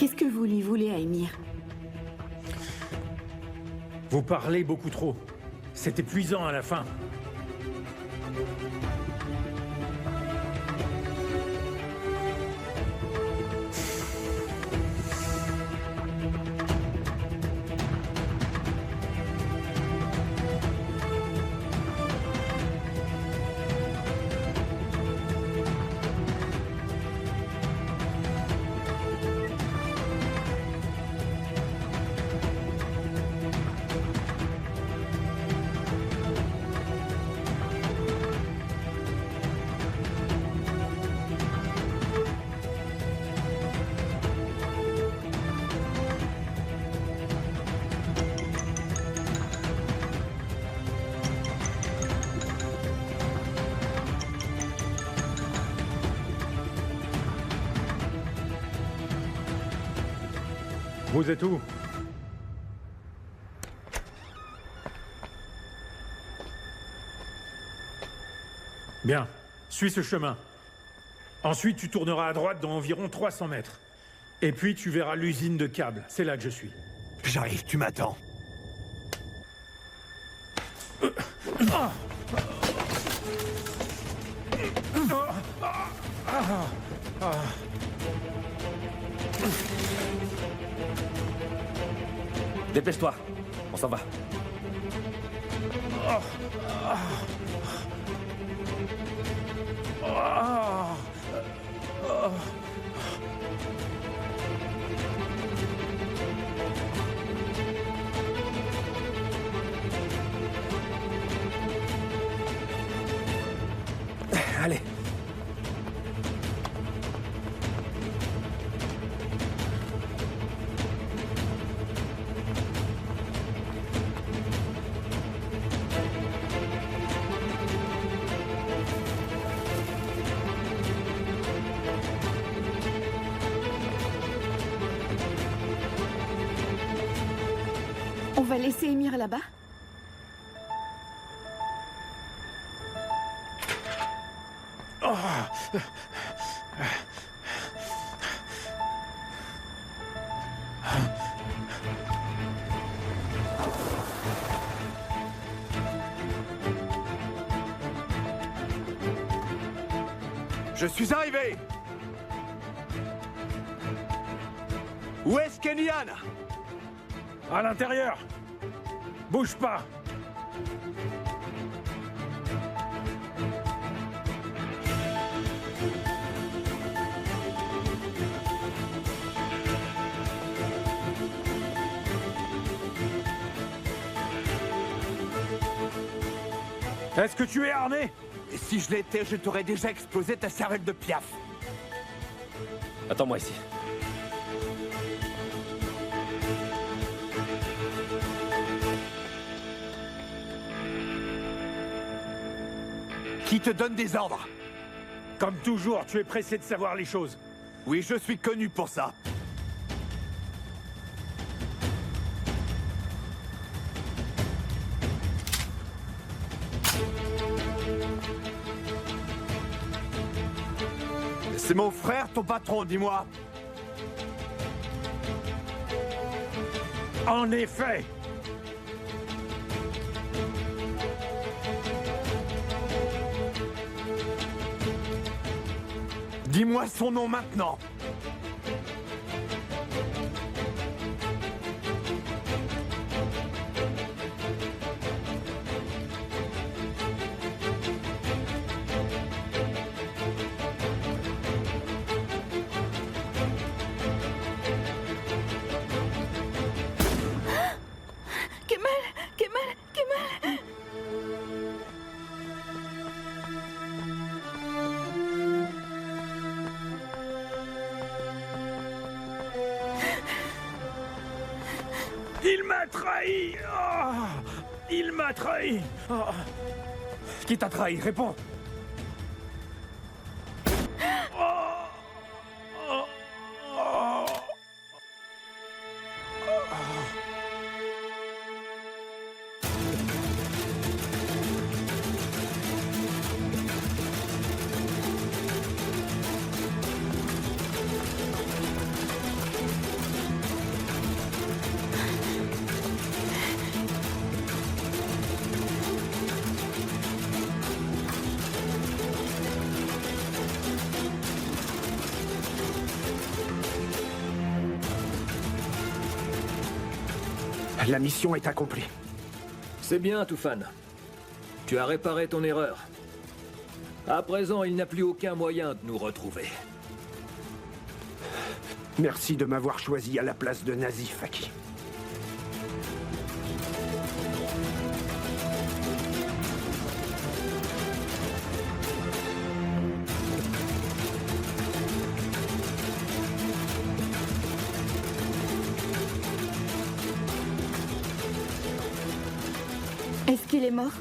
Qu'est-ce que vous lui voulez à Émir? Vous parlez beaucoup trop. C'est épuisant à la fin. Vous êtes où? Bien, suis ce chemin. Ensuite, tu tourneras à droite dans environ 300 mètres. Et puis, tu verras l'usine de câbles. C'est là que je suis. J'arrive, tu m'attends. Dépêche-toi, on s'en va. Allez. On va laisser Émir là-bas? Je suis arrivé. Où est-ce Kenyan? À l'intérieur! Bouge pas! Est-ce que tu es armé? Et si je l'étais, je t'aurais déjà explosé ta cervelle de piaf. Attends-moi ici. Qui te donne des ordres? Comme toujours, tu es pressé de savoir les choses. Oui, je suis connu pour ça. C'est mon frère, ton patron, dis-moi. En effet! Dis-moi son nom maintenant. Kemal! Il m'a trahi! Il m'a trahi! Qui t'a trahi? Réponds. La mission est accomplie. C'est bien, Toufan. Tu as réparé ton erreur. À présent, il n'y a plus aucun moyen de nous retrouver. Merci de m'avoir choisi à la place de Nazif, Aki. Est-ce qu'il est mort?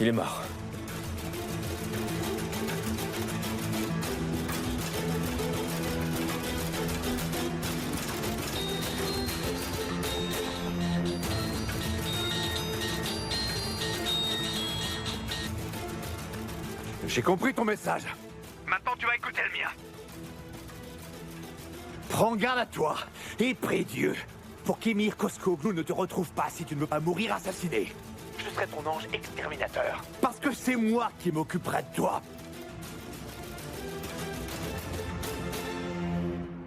Il est mort. J'ai compris ton message. Maintenant, tu vas écouter le mien. Prends garde à toi et prie Dieu pour qu'Emir Koskoglou ne te retrouve pas si tu ne veux pas mourir assassiné. Je serai ton ange exterminateur. Parce que c'est moi qui m'occuperai de toi.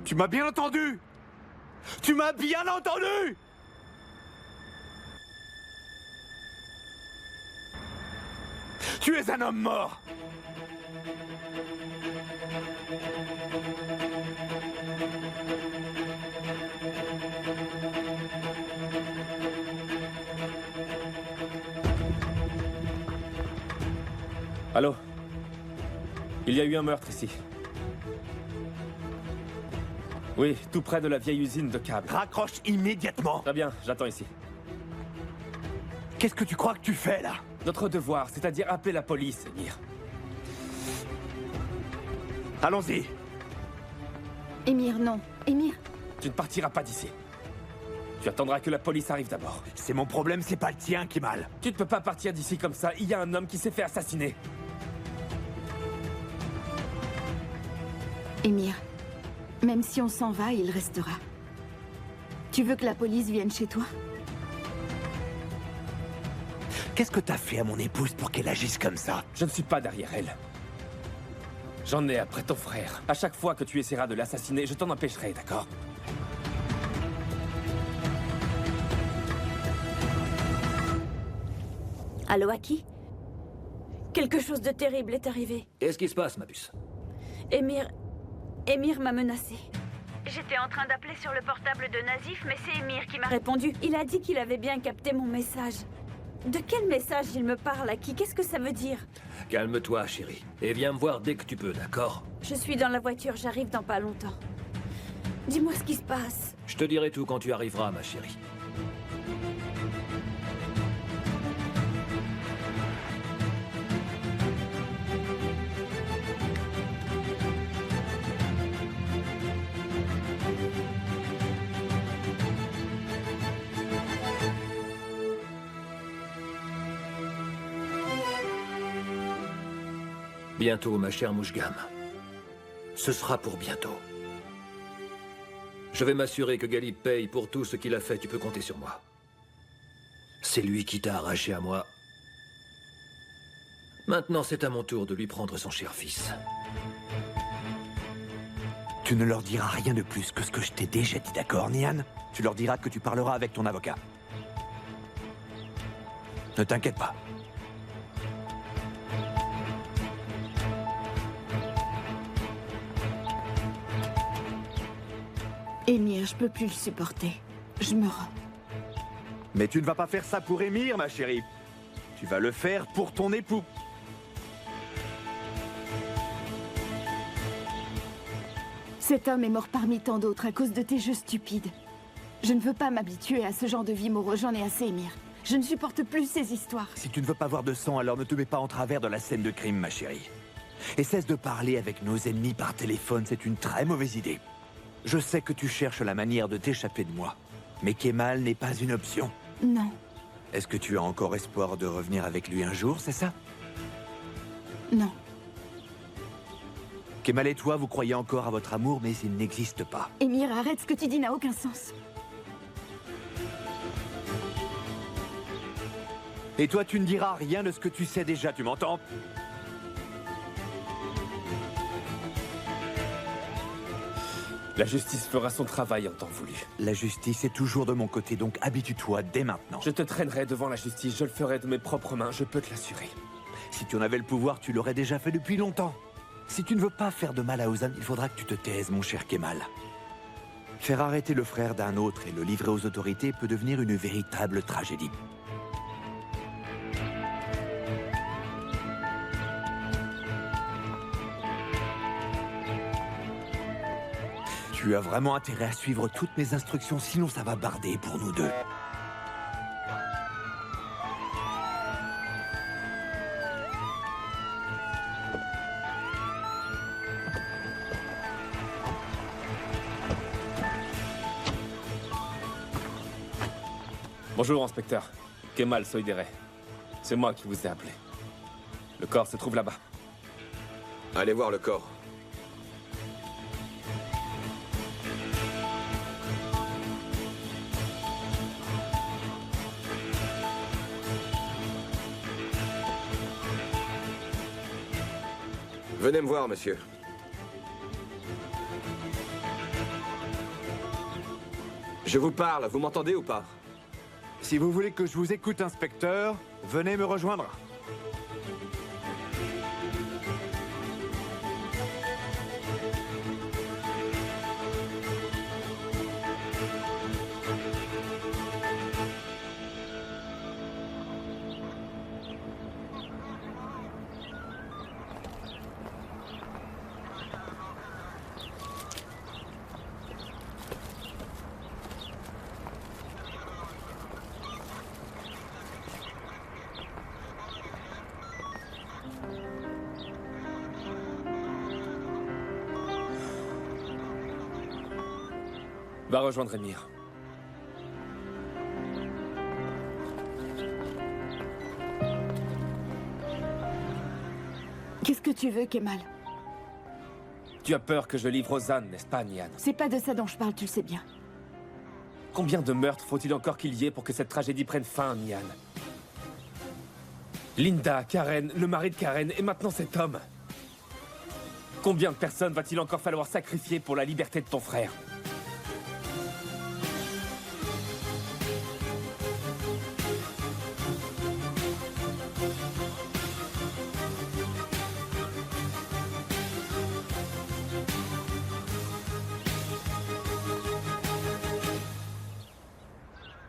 Tu m'as bien entendu? Tu m'as bien entendu? Tu es un homme mort. Allô? Il y a eu un meurtre ici. Oui, tout près de la vieille usine de câbles. Raccroche immédiatement. Très bien, j'attends ici. Qu'est-ce que tu crois que tu fais, là? Notre devoir, c'est-à-dire appeler la police, Emir. Allons-y. Émir, non. Émir, Tu ne partiras pas d'ici. Tu attendras que la police arrive d'abord. C'est mon problème, c'est pas le tien qui mal. Tu ne peux pas partir d'ici comme ça. Il y a un homme qui s'est fait assassiner. Émir, même si on s'en va, il restera. Tu veux que la police vienne chez toi? Qu'est-ce que t'as fait à mon épouse pour qu'elle agisse comme ça? Je ne suis pas derrière elle. J'en ai après ton frère. À chaque fois que tu essaieras de l'assassiner, je t'en empêcherai, d'accord? Allô, Aki? Quelque chose de terrible est arrivé. Qu'est-ce qui se passe, ma puce? Émir m'a menacé. J'étais en train d'appeler sur le portable de Nazif, mais c'est Émir qui m'a répondu. Il a dit qu'il avait bien capté mon message. De quel message il me parle, Aki? Qu'est-ce que ça veut dire? Calme-toi, chérie. Et viens me voir dès que tu peux, d'accord? Je suis dans la voiture, j'arrive dans pas longtemps. Dis-moi ce qui se passe. Je te dirai tout quand tu arriveras, ma chérie. Bientôt, ma chère Mouchgam. Ce sera pour bientôt. Je vais m'assurer que Galib paye pour tout ce qu'il a fait. Tu peux compter sur moi. C'est lui qui t'a arraché à moi. Maintenant, c'est à mon tour de lui prendre son cher fils. Tu ne leur diras rien de plus que ce que je t'ai déjà dit, d'accord, Nian? Tu leur diras que tu parleras avec ton avocat. Ne t'inquiète pas. Émir, je peux plus le supporter. Je me rends. Mais tu ne vas pas faire ça pour Émir, ma chérie. Tu vas le faire pour ton époux. Cet homme est mort parmi tant d'autres à cause de tes jeux stupides. Je ne veux pas m'habituer à ce genre de vie morose, j'en ai assez, Émir. Je ne supporte plus ces histoires. Si tu ne veux pas voir de sang, alors ne te mets pas en travers de la scène de crime, ma chérie. Et cesse de parler avec nos ennemis par téléphone, c'est une très mauvaise idée. Je sais que tu cherches la manière de t'échapper de moi. Mais Kemal n'est pas une option. Non, Est-ce que tu as encore espoir de revenir avec lui un jour, c'est ça? non. Kemal et toi, vous croyez encore à votre amour, mais il n'existe pas. Émir, arrête, ce que tu dis n'a aucun sens. Et toi, tu ne diras rien de ce que tu sais déjà, tu m'entends? La justice fera son travail en temps voulu. La justice est toujours de mon côté, donc habitue-toi dès maintenant. Je te traînerai devant la justice, je le ferai de mes propres mains, je peux te l'assurer. Si tu en avais le pouvoir, tu l'aurais déjà fait depuis longtemps. Si tu ne veux pas faire de mal à Ozan, il faudra que tu te taises, mon cher Kemal. Faire arrêter le frère d'un autre et le livrer aux autorités peut devenir une véritable tragédie. Tu as vraiment intérêt à suivre toutes mes instructions, sinon ça va barder pour nous deux. Bonjour, inspecteur. Kemal Soydere. C'est moi qui vous ai appelé. Le corps se trouve là-bas. Allez voir le corps. Venez me voir, monsieur. Je vous parle, vous m'entendez ou pas? Si vous voulez que je vous écoute, inspecteur, venez me rejoindre. Va rejoindre Emir. Qu'est-ce que tu veux, Kemal? Tu as peur que je livre Ozan, n'est-ce pas, Nian? C'est pas de ça dont je parle, tu le sais bien. Combien de meurtres faut-il encore qu'il y ait pour que cette tragédie prenne fin, Nian? Linda, Karen, le mari de Karen, et maintenant cet homme. Combien de personnes va-t-il encore falloir sacrifier pour la liberté de ton frère?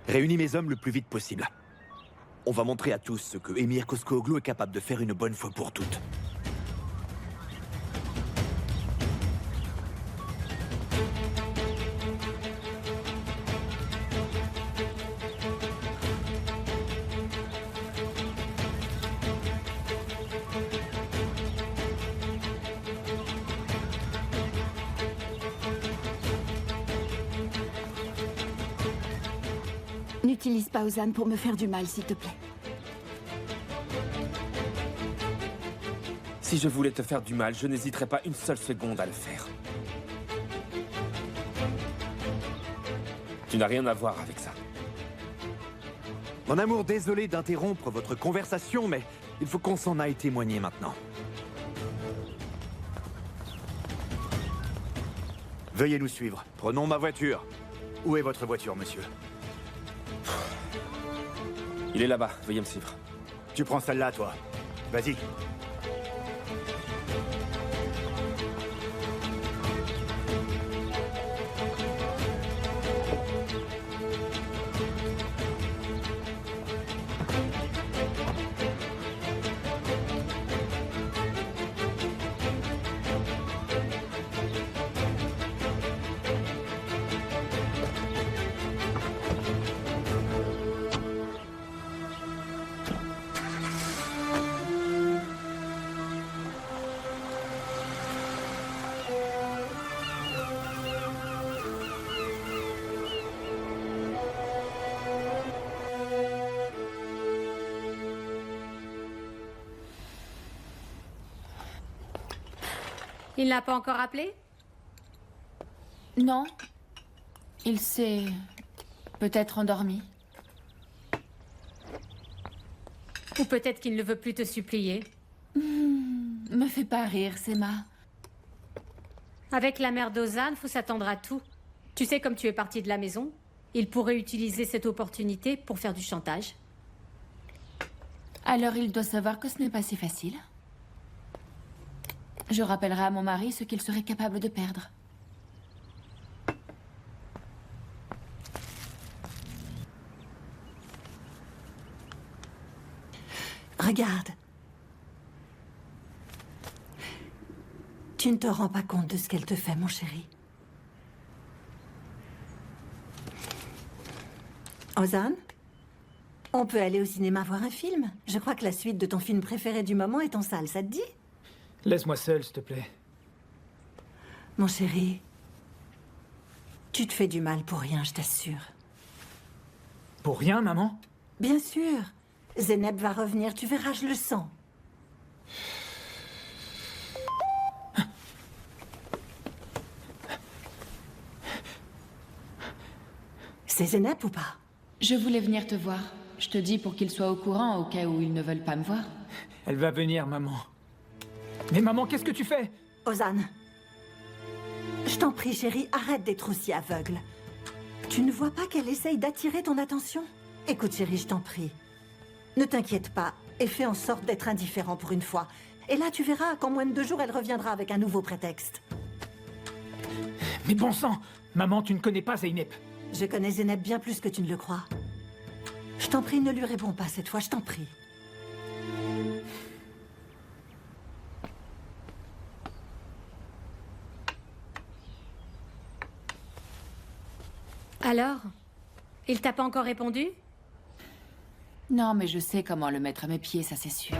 Réunis mes hommes le plus vite possible. On va montrer à tous ce que Emir Koskoğlu est capable de faire une bonne fois pour toutes. N'utilise pas Ozan pour me faire du mal, s'il te plaît. Si je voulais te faire du mal, je n'hésiterais pas une seule seconde à le faire. Tu n'as rien à voir avec ça. Mon amour, désolé d'interrompre votre conversation, mais il faut qu'on s'en aille témoigner maintenant. Veuillez nous suivre. Prenons ma voiture. Où est votre voiture, monsieur? Il est là-bas, veuillez me suivre. Tu prends celle-là, toi. Vas-y. Il n'a pas encore appelé? Non. Il s'est peut-être endormi. Ou peut-être qu'il ne veut plus te supplier. Me fais pas rire, Sema. Avec la mère d'Ozan, faut s'attendre à tout. Tu sais, comme tu es parti de la maison, il pourrait utiliser cette opportunité pour faire du chantage. Alors il doit savoir que ce n'est pas si facile. Je rappellerai à mon mari ce qu'il serait capable de perdre. Regarde. Tu ne te rends pas compte de ce qu'elle te fait, mon chéri. Ozan, on peut aller au cinéma voir un film. Je crois que la suite de ton film préféré du moment est en salle, ça te dit? Laisse-moi seul, s'il te plaît. Mon chéri, tu te fais du mal pour rien, je t'assure. Pour rien, maman? Bien sûr. Zeynep va revenir, tu verras, je le sens. C'est Zeynep ou pas? Je voulais venir te voir. Je te dis pour qu'ils soient au courant au cas où ils ne veulent pas me voir. Elle va venir, maman. Mais maman, qu'est-ce que tu fais? Ozan, je t'en prie, chérie, arrête d'être aussi aveugle. Tu ne vois pas qu'elle essaye d'attirer ton attention? Écoute, chérie, je t'en prie. Ne t'inquiète pas et fais en sorte d'être indifférent pour une fois. Et là, tu verras qu'en moins de 2 jours, elle reviendra avec un nouveau prétexte. Mais bon sang! Maman, tu ne connais pas Zeynep. Je connais Zeynep bien plus que tu ne le crois. Je t'en prie, ne lui réponds pas cette fois, je t'en prie. Alors? Il t'a pas encore répondu? Non, mais je sais comment le mettre à mes pieds, ça c'est sûr.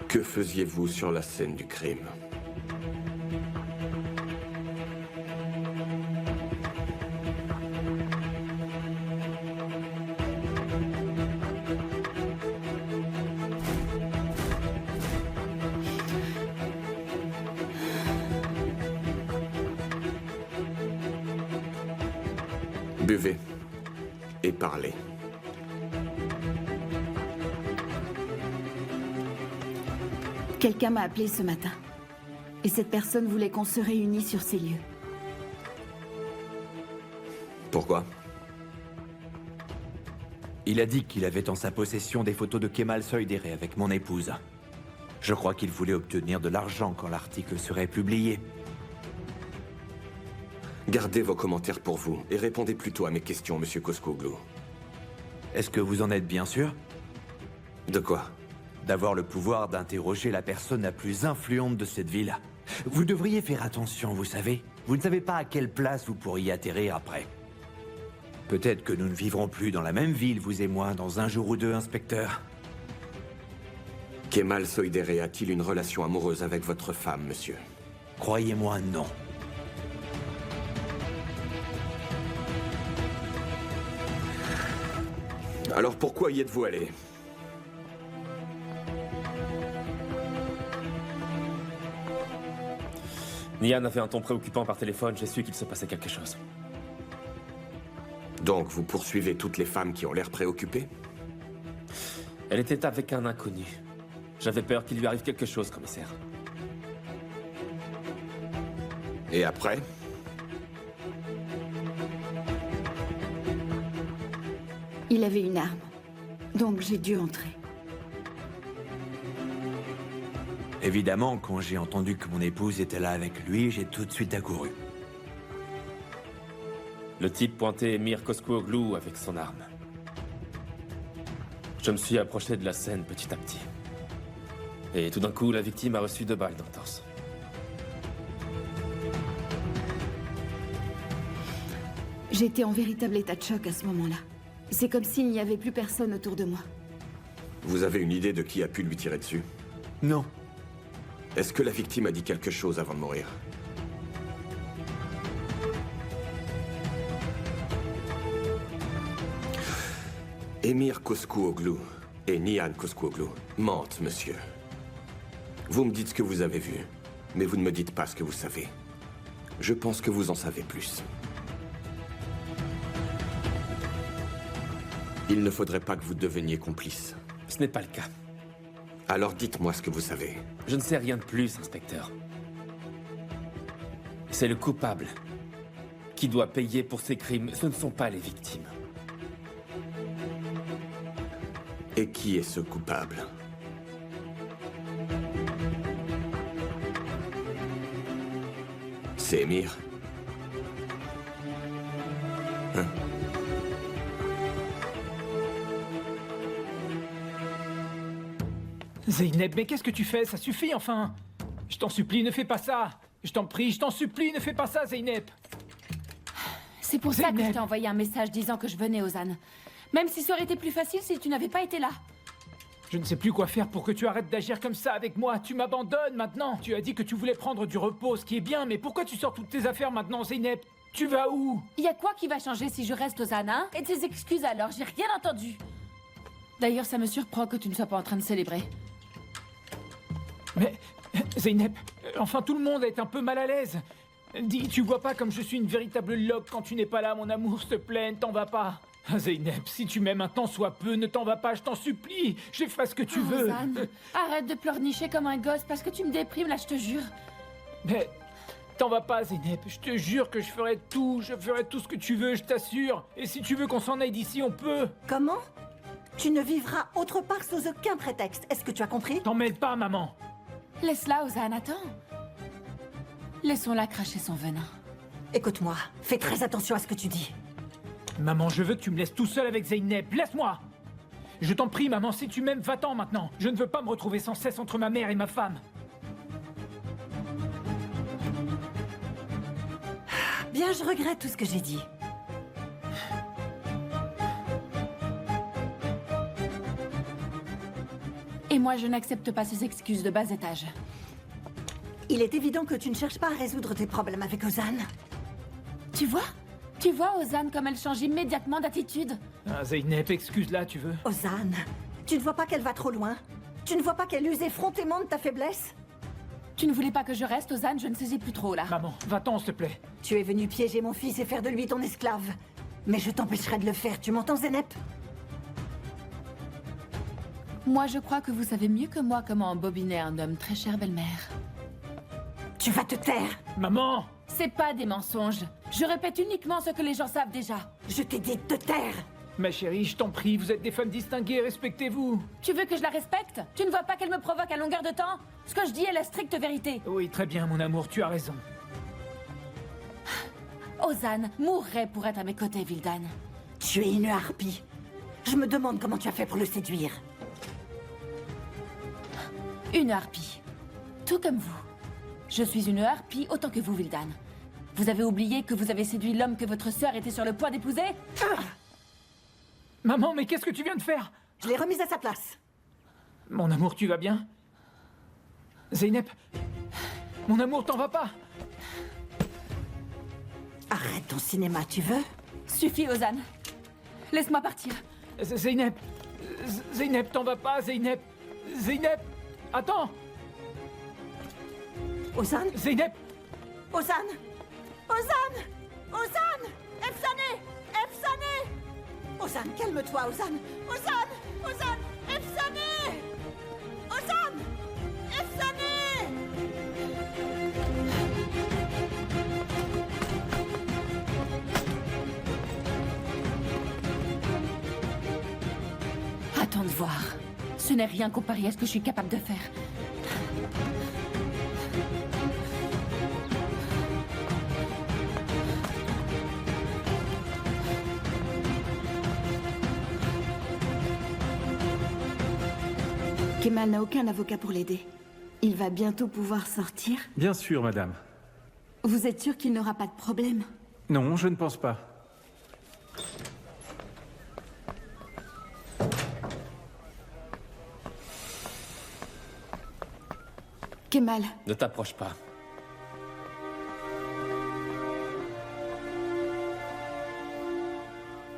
Que faisiez-vous sur la scène du crime? Buvez et parlez. Quelqu'un m'a appelé ce matin. Et cette personne voulait qu'on se réunisse sur ces lieux. Pourquoi? Il a dit qu'il avait en sa possession des photos de Kemal Soydere avec mon épouse. Je crois qu'il voulait obtenir de l'argent quand l'article serait publié. Gardez vos commentaires pour vous et répondez plutôt à mes questions, monsieur Koskoglou. Est-ce que vous en êtes bien sûr? De quoi? D'avoir le pouvoir d'interroger la personne la plus influente de cette ville. Vous devriez faire attention, vous savez. Vous ne savez pas à quelle place vous pourriez atterrir après. Peut-être que nous ne vivrons plus dans la même ville, vous et moi, dans un jour ou deux, inspecteur. Kemal Soydere a-t-il une relation amoureuse avec votre femme, monsieur? Croyez-moi, non. Alors pourquoi y êtes-vous allé? Nian avait un ton préoccupant par téléphone, j'ai su qu'il se passait quelque chose. Donc vous poursuivez toutes les femmes qui ont l'air préoccupées? Elle était avec un inconnu. J'avais peur qu'il lui arrive quelque chose, commissaire. Et après? Il avait une arme. Donc j'ai dû entrer. Évidemment, quand j'ai entendu que mon épouse était là avec lui, j'ai tout de suite accouru. Le type pointait Emir Koskoglou avec son arme. Je me suis approché de la scène petit à petit. Et tout d'un coup, la victime a reçu 2 balles dans le torse. J'étais en véritable état de choc à ce moment-là. C'est comme s'il n'y avait plus personne autour de moi. Vous avez une idée de qui a pu lui tirer dessus? Non. Est-ce que la victime a dit quelque chose avant de mourir? Emir Koskoglou et Nian Koskoglou mentent, monsieur. Vous me dites ce que vous avez vu, mais vous ne me dites pas ce que vous savez. Je pense que vous en savez plus. Il ne faudrait pas que vous deveniez complice. Ce n'est pas le cas. Alors dites-moi ce que vous savez. Je ne sais rien de plus, inspecteur. C'est le coupable qui doit payer pour ses crimes. Ce ne sont pas les victimes. Et qui est ce coupable? C'est Émir. Hein? Zeynep, mais qu'est-ce que tu fais? Ça suffit, enfin! Je t'en supplie, ne fais pas ça! Je t'en prie, je t'en supplie, ne fais pas ça, Zeynep! C'est pour ça que je t'ai envoyé un message disant que je venais, Ozan. Même si ça aurait été plus facile si tu n'avais pas été là. Je ne sais plus quoi faire pour que tu arrêtes d'agir comme ça avec moi. Tu m'abandonnes maintenant. Tu as dit que tu voulais prendre du repos, ce qui est bien, mais pourquoi tu sors toutes tes affaires maintenant, Zeynep? Tu vas où? Y a quoi qui va changer si je reste, Ozan, hein? Et tes excuses alors, j'ai rien entendu. D'ailleurs, ça me surprend que tu ne sois pas en train de célébrer. Mais, Zeynep, enfin tout le monde est un peu mal à l'aise. Dis, tu vois pas comme je suis une véritable loque quand tu n'es pas là, mon amour, s'il te plaît, ne t'en va pas. Zeynep, si tu m'aimes un tant soit peu, ne t'en va pas, je t'en supplie. Je fais ce que tu veux. Ozan, arrête de pleurnicher comme un gosse parce que tu me déprimes là, je te jure. Mais, t'en va pas, Zeynep. Je te jure que je ferai tout ce que tu veux, je t'assure. Et si tu veux qu'on s'en aille d'ici, on peut. Comment? Tu ne vivras autre part sous aucun prétexte. Est-ce que tu as compris? T'en mêle pas, maman. Laisse-la, Ozan, attends. Laissons-la cracher son venin. Écoute-moi, fais très attention à ce que tu dis. Maman, je veux que tu me laisses tout seul avec Zeynep. Laisse-moi! Je t'en prie, maman, si tu m'aimes, va-t'en maintenant. Je ne veux pas me retrouver sans cesse entre ma mère et ma femme. Bien, je regrette tout ce que j'ai dit. Et moi, je n'accepte pas ces excuses de bas étage. Il est évident que tu ne cherches pas à résoudre tes problèmes avec Ozan. Tu vois? Tu vois, Ozan, comme elle change immédiatement d'attitude? Ah, Zeynep, excuse-la, tu veux? Ozan, tu ne vois pas qu'elle va trop loin? Tu ne vois pas qu'elle use effrontément de ta faiblesse? Tu ne voulais pas que je reste, Ozan? Je ne saisis plus trop, là. Maman, va-t'en, s'il te plaît. Tu es venu piéger mon fils et faire de lui ton esclave. Mais je t'empêcherai de le faire, tu m'entends, Zeynep? Moi, je crois que vous savez mieux que moi comment embobiner un homme, très chère belle-mère. Tu vas te taire! Maman! C'est pas des mensonges. Je répète uniquement ce que les gens savent déjà. Je t'ai dit de te taire! Ma chérie, je t'en prie, vous êtes des femmes distinguées, respectez-vous. Tu veux que je la respecte? Tu ne vois pas qu'elle me provoque à longueur de temps? Ce que je dis est la stricte vérité. Oui, très bien, mon amour, tu as raison. Ozan mourrait pour être à mes côtés, Vildan. Tu es une harpie. Je me demande comment tu as fait pour le séduire. Une harpie. Tout comme vous. Je suis une harpie autant que vous, Vildan. Vous avez oublié que vous avez séduit l'homme que votre sœur était sur le point d'épouser? Maman, mais qu'est-ce que tu viens de faire? Je l'ai remise à sa place. Mon amour, tu vas bien? Zeynep? Mon amour, t'en vas pas? Arrête ton cinéma, tu veux? Suffit, Ozan. Laisse-moi partir. Zeynep! Zeynep, t'en vas pas, Zeynep! Zeynep! Attends! Ozan? Zeynep! Ozan! Ozan! Ozan! Efsané! Efsané! Ozan, calme-toi, Ozan! Ozan! Ozan! Efsané! Ozan! Efsané! Attends de voir. Ce n'est rien comparé à ce que je suis capable de faire. Kemal n'a aucun avocat pour l'aider. Il va bientôt pouvoir sortir. Bien sûr, madame. Vous êtes sûr qu'il n'aura pas de problème? Non, je ne pense pas. Kemal, Ne t'approche pas.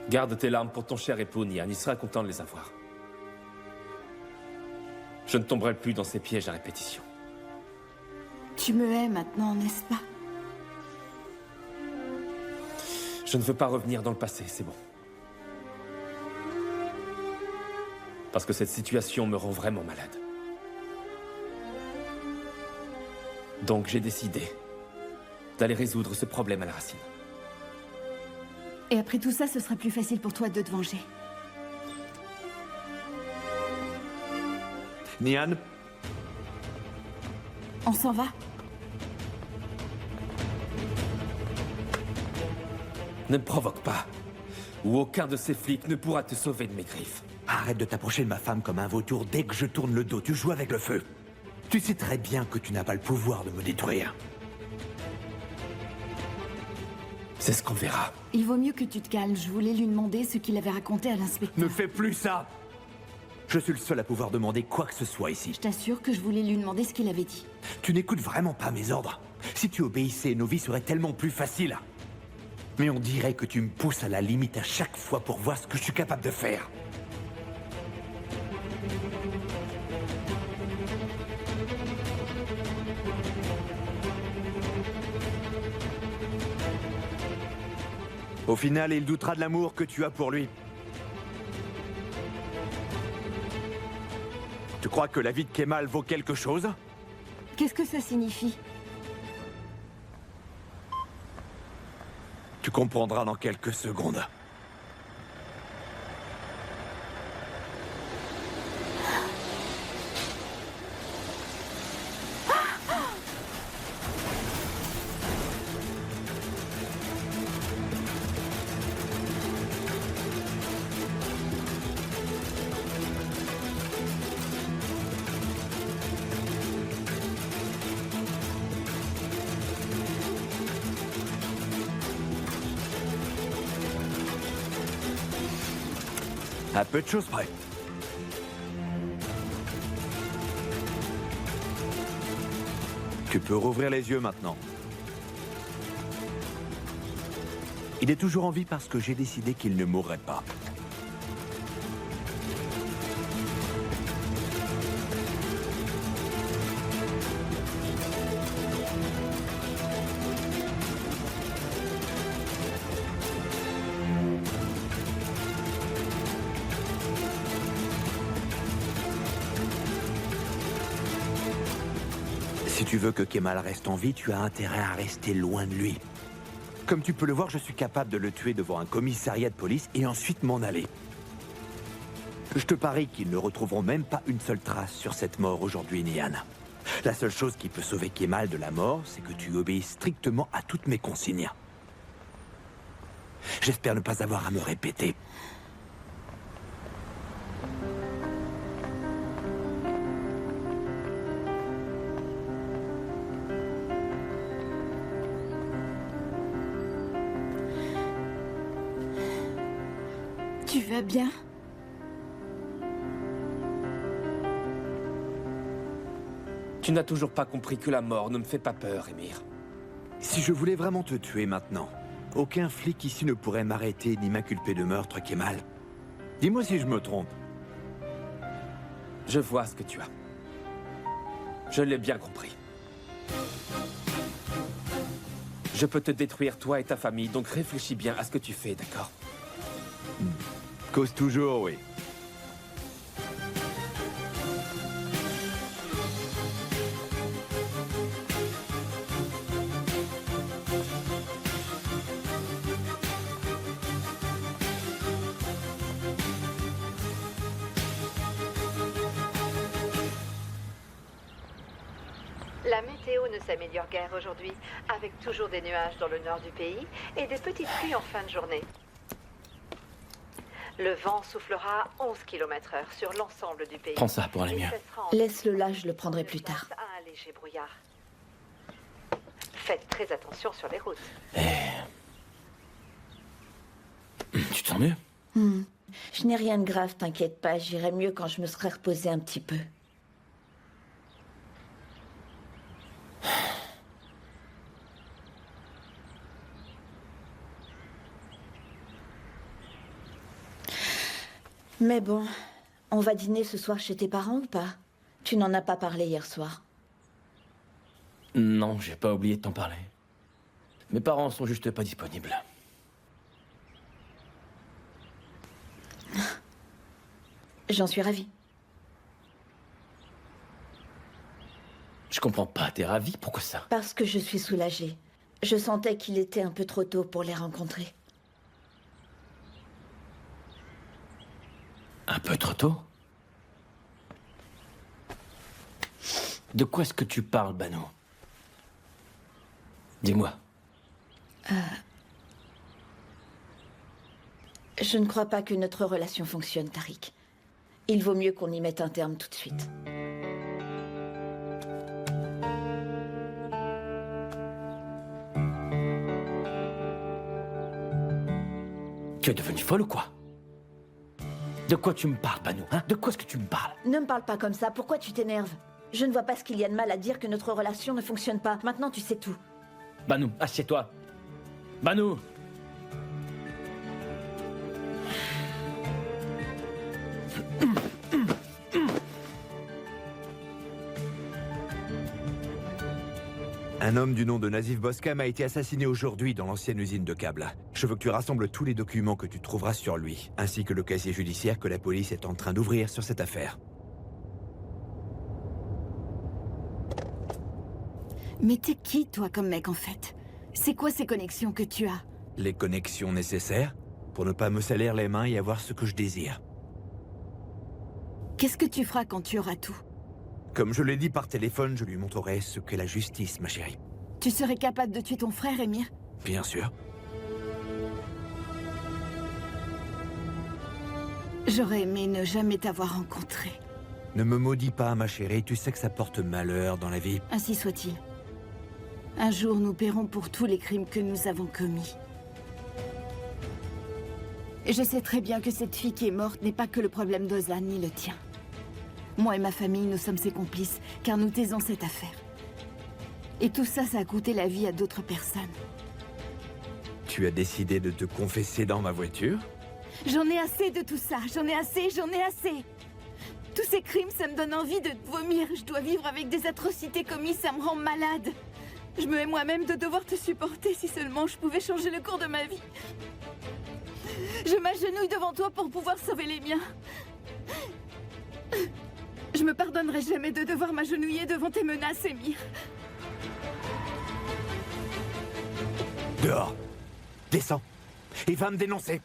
Garde tes larmes pour ton cher époux, Nian. Il sera content de les avoir. Je ne tomberai plus dans ces pièges à répétition. tu me hais maintenant, n'est-ce pas? Je ne veux pas revenir dans le passé, c'est bon. Parce que cette situation me rend vraiment malade. Donc j'ai décidé d'aller résoudre ce problème à la racine. Et après tout ça, ce sera plus facile pour toi de te venger. Nian, On s'en va? Ne me provoque pas, ou aucun de ces flics ne pourra te sauver de mes griffes. arrête de t'approcher de ma femme comme un vautour dès que je tourne le dos. Tu joues avec le feu. Tu sais très bien que tu n'as pas le pouvoir de me détruire. C'est ce qu'on verra. Il vaut mieux que tu te calmes. Je voulais lui demander ce qu'il avait raconté à l'inspecteur. Ne fais plus ça! Je suis le seul à pouvoir demander quoi que ce soit ici. Je t'assure que je voulais lui demander ce qu'il avait dit. Tu n'écoutes vraiment pas mes ordres. Si tu obéissais, nos vies seraient tellement plus faciles. Mais on dirait que tu me pousses à la limite à chaque fois pour voir ce que je suis capable de faire. Au final, il doutera de l'amour que tu as pour lui. Tu crois que la vie de Kemal vaut quelque chose? Qu'est-ce que ça signifie? Tu comprendras dans quelques secondes. À peu de choses près. Tu peux rouvrir les yeux maintenant. Il est toujours en vie parce que j'ai décidé qu'il ne mourrait pas. Si tu veux que Kemal reste en vie, tu as intérêt à rester loin de lui. Comme tu peux le voir, je suis capable de le tuer devant un commissariat de police et ensuite m'en aller. Je te parie qu'ils ne retrouveront même pas une seule trace sur cette mort aujourd'hui, Nian. La seule chose qui peut sauver Kemal de la mort, c'est que tu obéis strictement à toutes mes consignes. J'espère ne pas avoir à me répéter. Tu vas bien? Tu n'as toujours pas compris que la mort ne me fait pas peur, Émir. Si je voulais vraiment te tuer maintenant, aucun flic ici ne pourrait m'arrêter ni m'inculper de meurtre, Kemal. Dis-moi si je me trompe. Je vois ce que tu as. Je l'ai bien compris. Je peux te détruire, toi et ta famille, donc réfléchis bien à ce que tu fais, d'accord? Cause toujours, oui. La météo ne s'améliore guère aujourd'hui, avec toujours des nuages dans le nord du pays et des petites pluies en fin de journée. Le vent soufflera 11 km/h sur l'ensemble du pays. Prends ça pour aller mieux. Laisse-le là, je le prendrai plus tard. Un léger brouillard. Faites très attention sur les routes. Tu te sens mieux? Je n'ai rien de grave, t'inquiète pas. J'irai mieux quand je me serai reposée un petit peu. Mais bon, on va dîner ce soir chez tes parents ou pas? Tu n'en as pas parlé hier soir. Non, j'ai pas oublié de t'en parler. Mes parents sont juste pas disponibles. J'en suis ravie. Je comprends pas, t'es ravi? Pourquoi ça? Parce que je suis soulagée. Je sentais qu'il était un peu trop tôt pour les rencontrer. Un peu trop tôt? De quoi est-ce que tu parles, Bano? Dis-moi. Je ne crois pas que notre relation fonctionne, Tariq. Il vaut mieux qu'on y mette un terme tout de suite. Tu es devenue folle ou quoi? De quoi tu me parles, Bano, hein? De quoi est-ce que tu me parles? Ne me parle pas comme ça, pourquoi tu t'énerves? Je ne vois pas ce qu'il y a de mal à dire que notre relation ne fonctionne pas. Maintenant, tu sais tout. Bano, assieds-toi. Bano! Un homme du nom de Nazif Boskam a été assassiné aujourd'hui dans l'ancienne usine de câbles. Je veux que tu rassembles tous les documents que tu trouveras sur lui, ainsi que le casier judiciaire que la police est en train d'ouvrir sur cette affaire. Mais t'es qui, toi, comme mec, en fait? C'est quoi ces connexions que tu as? Les connexions nécessaires pour ne pas me salir les mains et avoir ce que je désire. Qu'est-ce que tu feras quand tu auras tout? Comme je l'ai dit par téléphone, je lui montrerai ce qu'est la justice, ma chérie. Tu serais capable de tuer ton frère, Émir? Bien sûr. J'aurais aimé ne jamais t'avoir rencontré. Ne me maudis pas, ma chérie, tu sais que ça porte malheur dans la vie. Ainsi soit-il. Un jour, nous paierons pour tous les crimes que nous avons commis. Et je sais très bien que cette fille qui est morte n'est pas que le problème d'Ozan ni le tien. Moi et ma famille, nous sommes ses complices, car nous taisons cette affaire. Et tout ça, ça a coûté la vie à d'autres personnes. Tu as décidé de te confesser dans ma voiture? J'en ai assez de tout ça, j'en ai assez, j'en ai assez. Tous ces crimes, ça me donne envie de vomir. Je dois vivre avec des atrocités commises, ça me rend malade. Je me hais moi-même de devoir te supporter, si seulement je pouvais changer le cours de ma vie. Je m'agenouille devant toi pour pouvoir sauver les miens. Je me pardonnerai jamais de devoir m'agenouiller devant tes menaces, Émir. Dehors. Descends. Et va me dénoncer.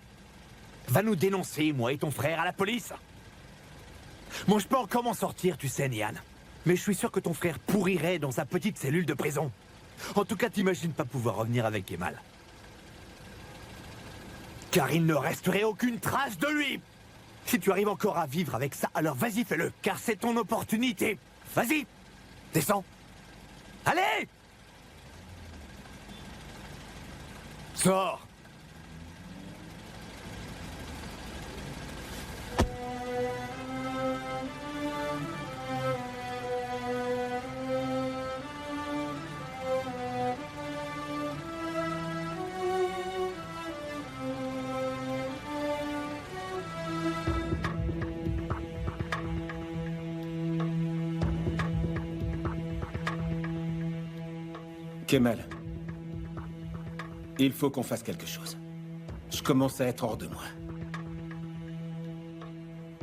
Va nous dénoncer, moi et ton frère, à la police. Moi, je peux encore m'en sortir, tu sais, Nian. Mais je suis sûr que ton frère pourrirait dans sa petite cellule de prison. En tout cas, t'imagines pas pouvoir revenir avec Kemal. Car il ne resterait aucune trace de lui. Si tu arrives encore à vivre avec ça, alors vas-y, fais-le. Car c'est ton opportunité. Vas-y. Descends. Allez! Sors. Kemal, il faut qu'on fasse quelque chose. Je commence à être hors de moi.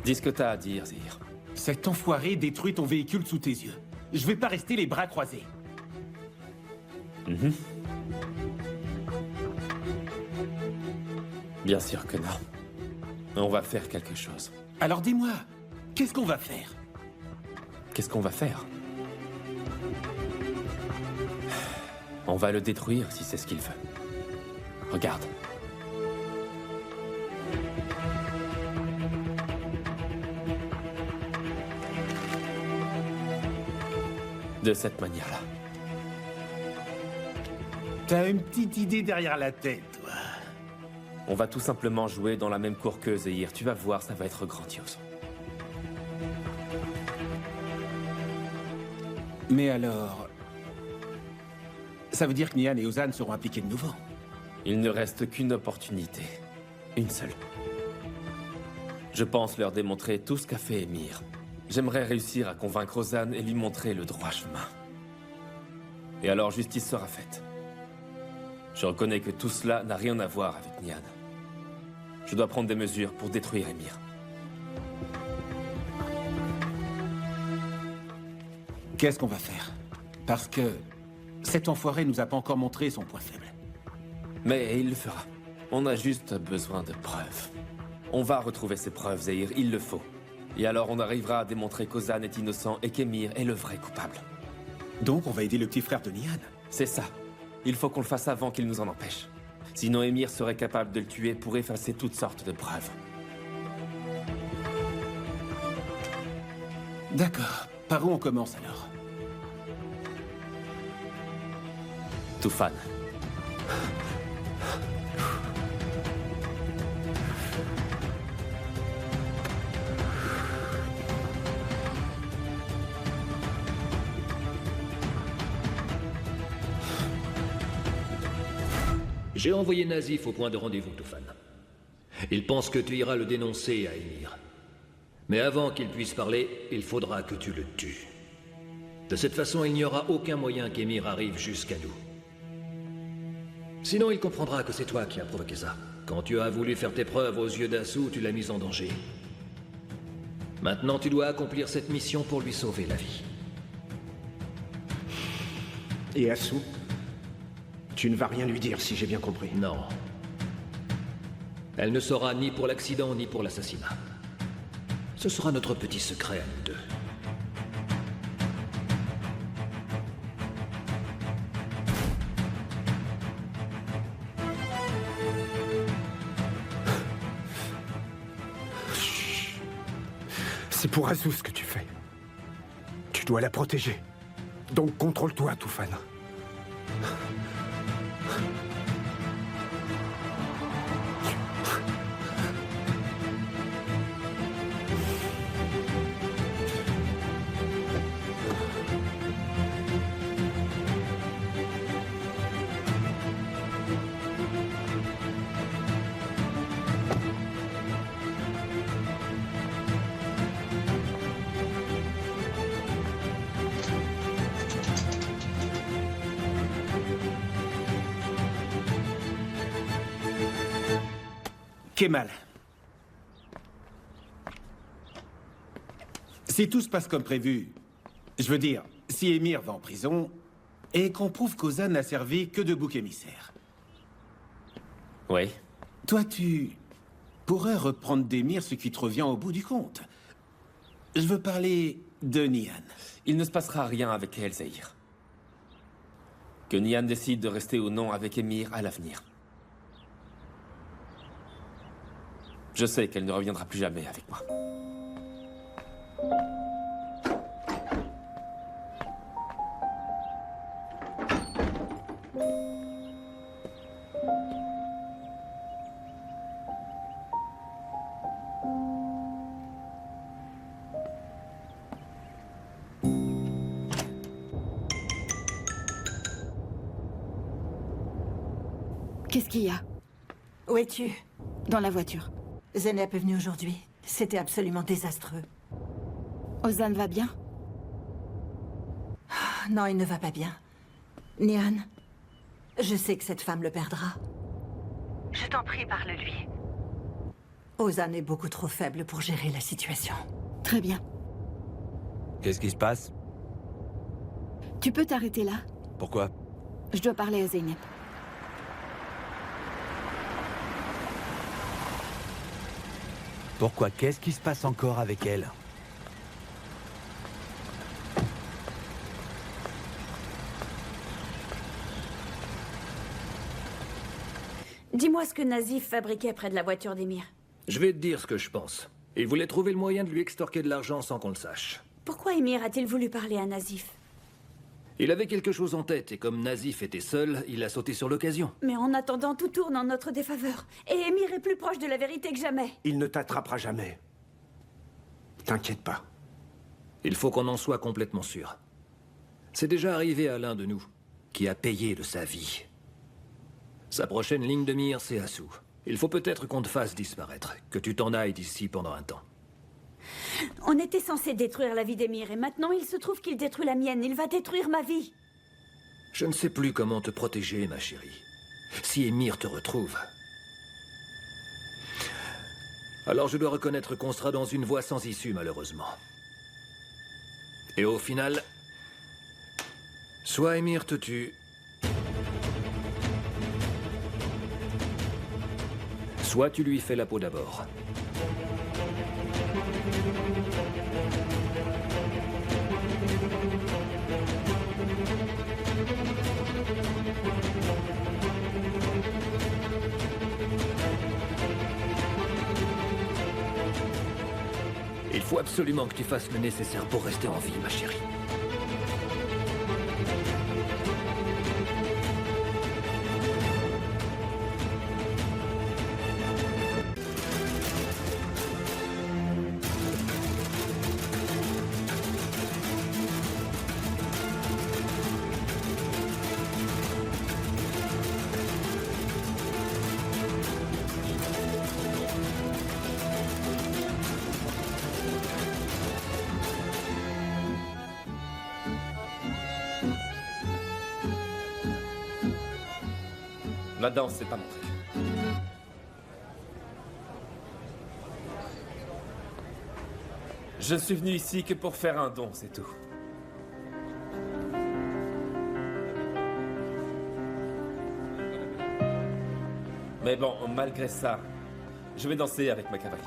Dis ce que t'as à dire, Zahir. Cet enfoiré détruit ton véhicule sous tes yeux. Je vais pas rester les bras croisés. Bien sûr que non. On va faire quelque chose. Alors dis-moi, qu'est-ce qu'on va faire? Qu'est-ce qu'on va faire? On va le détruire si c'est ce qu'il veut. Regarde. De cette manière-là. T'as une petite idée derrière la tête, toi. On va tout simplement jouer dans la même cour que Zahir. Tu vas voir, ça va être grandiose. Mais alors... ça veut dire que Nian et Ozan seront impliqués de nouveau. Il ne reste qu'une opportunité. Une seule. Je pense leur démontrer tout ce qu'a fait Émir. J'aimerais réussir à convaincre Ozan et lui montrer le droit chemin. Et alors justice sera faite. Je reconnais que tout cela n'a rien à voir avec Nian. Je dois prendre des mesures pour détruire Émir. Qu'est-ce qu'on va faire? Parce que cet enfoiré nous a pas encore montré son point faible. Mais il le fera. On a juste besoin de preuves. On va retrouver ces preuves, Zahir, il le faut. Et alors on arrivera à démontrer qu'Ozan est innocent et qu'Emir est le vrai coupable. Donc on va aider le petit frère de Nihan. C'est ça. Il faut qu'on le fasse avant qu'il nous en empêche. Sinon Emir serait capable de le tuer pour effacer toutes sortes de preuves. D'accord. Par où on commence alors? Tufan. J'ai envoyé Nazif au point de rendez-vous, Tufan. Il pense que tu iras le dénoncer à Emir. Mais avant qu'il puisse parler, il faudra que tu le tues. De cette façon, il n'y aura aucun moyen qu'Emir arrive jusqu'à nous. Sinon, il comprendra que c'est toi qui as provoqué ça. Quand tu as voulu faire tes preuves aux yeux d'Assou, tu l'as mis en danger. Maintenant, tu dois accomplir cette mission pour lui sauver la vie. Et Assou? Tu ne vas rien lui dire, si j'ai bien compris. Non. Elle ne saura ni pour l'accident, ni pour l'assassinat. Ce sera notre petit secret à nous deux. C'est pour Azou ce que tu fais. Tu dois la protéger. Donc contrôle-toi, Tufan. Kemal. Si tout se passe comme prévu, je veux dire, si Emir va en prison, et qu'on prouve qu'Ozan n'a servi que de bouc émissaire. Oui. Toi, tu pourrais reprendre d'Emir ce qui te revient au bout du compte. Je veux parler de Nihan. Il ne se passera rien avec elle, Zahir. Que Nihan décide de rester ou non avec Emir à l'avenir. Je sais qu'elle ne reviendra plus jamais avec moi. Qu'est-ce qu'il y a? Où es-tu? Dans la voiture. Zeynep est venue aujourd'hui. C'était absolument désastreux. Ozan va bien? Non, il ne va pas bien. Nihan, je sais que cette femme le perdra. Je t'en prie, parle-lui. Ozan est beaucoup trop faible pour gérer la situation. Très bien. Qu'est-ce qui se passe? Tu peux t'arrêter là? Pourquoi? Je dois parler à Zeynep. Pourquoi? Qu'est-ce qui se passe encore avec elle? Dis-moi ce que Nazif fabriquait près de la voiture d'Emir. Je vais te dire ce que je pense. Il voulait trouver le moyen de lui extorquer de l'argent sans qu'on le sache. Pourquoi Emir a-t-il voulu parler à Nazif? Il avait quelque chose en tête, et comme Nazif était seul, il a sauté sur l'occasion. Mais en attendant, tout tourne en notre défaveur. Et Emir est plus proche de la vérité que jamais. Il ne t'attrapera jamais. T'inquiète pas. Il faut qu'on en soit complètement sûr. C'est déjà arrivé à l'un de nous, qui a payé de sa vie. Sa prochaine ligne de mire, c'est Assou. Il faut peut-être qu'on te fasse disparaître, que tu t'en ailles d'ici pendant un temps. On était censé détruire la vie d'Emir, et maintenant il se trouve qu'il détruit la mienne. Il va détruire ma vie. Je ne sais plus comment te protéger, ma chérie. Si Emir te retrouve... Alors je dois reconnaître qu'on sera dans une voie sans issue, malheureusement. Et au final... Soit Émir te tue, soit tu lui fais la peau d'abord. Il faut absolument que tu fasses le nécessaire pour rester en vie, ma chérie. La danse, c'est pas mon truc. Je ne suis venu ici que pour faire un don, c'est tout. Mais bon, malgré ça, je vais danser avec ma cavalière.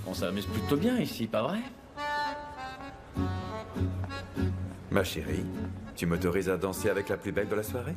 On s'amuse plutôt bien ici, pas vrai? Ma chérie, tu m'autorises à danser avec la plus belle de la soirée?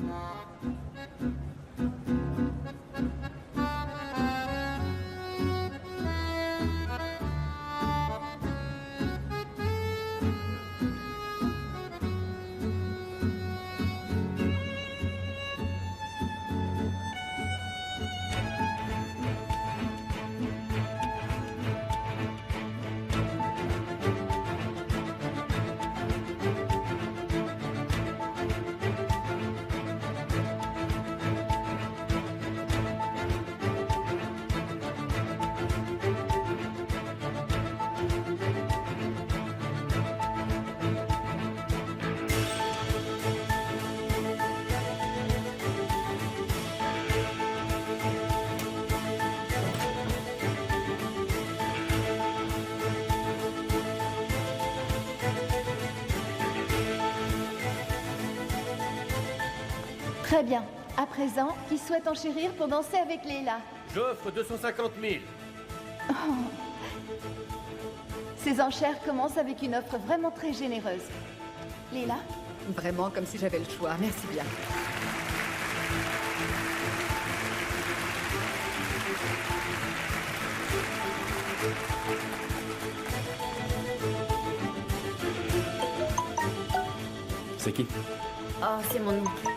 Très bien. À présent, qui souhaite enchérir pour danser avec Leila? J'offre 250 000. Oh. Ces enchères commencent avec une offre vraiment très généreuse. Leila? Vraiment comme si j'avais le choix. Merci bien. C'est qui? Oh, c'est mon oncle.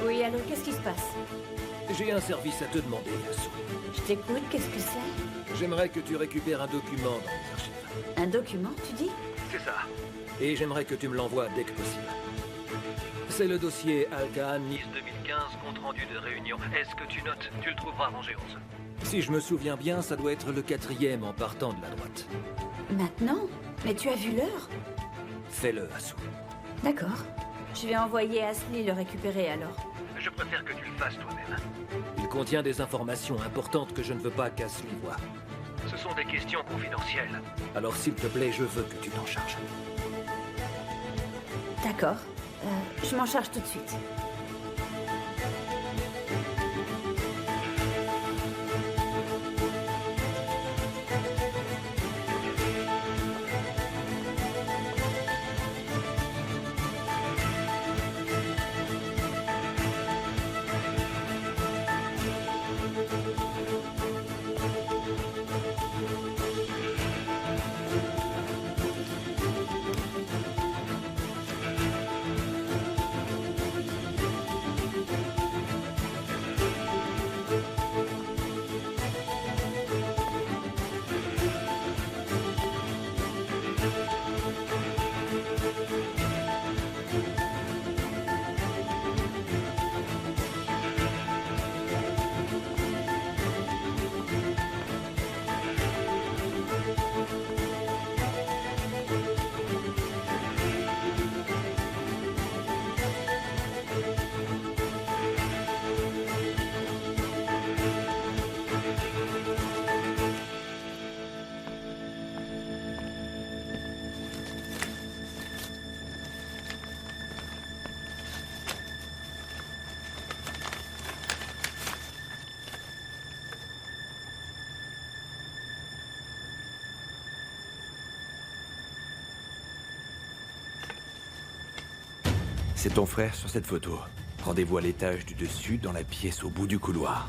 Oui, allô, qu'est-ce qui se passe? J'ai un service à te demander, Yasu. Je t'écoute, qu'est-ce que c'est? J'aimerais que tu récupères un document dans les archives. Un document, tu dis? C'est ça. Et j'aimerais que tu me l'envoies dès que possible. C'est le dossier Al-Khan Nice 2015, compte rendu de réunion. Est-ce que tu notes? Tu le trouveras rangé 11. Si je me souviens bien, ça doit être le 4e en partant de la droite. Maintenant? Mais tu as vu l'heure? Fais-le, Asu. D'accord. Je vais envoyer Asli le récupérer alors. Je préfère que tu le fasses toi-même. Il contient des informations importantes que je ne veux pas qu'Asli voie. Ce sont des questions confidentielles. Alors s'il te plaît, je veux que tu t'en charges. D'accord. Je m'en charge tout de suite. C'est ton frère sur cette photo. Rendez-vous à l'étage du dessus, dans la pièce au bout du couloir.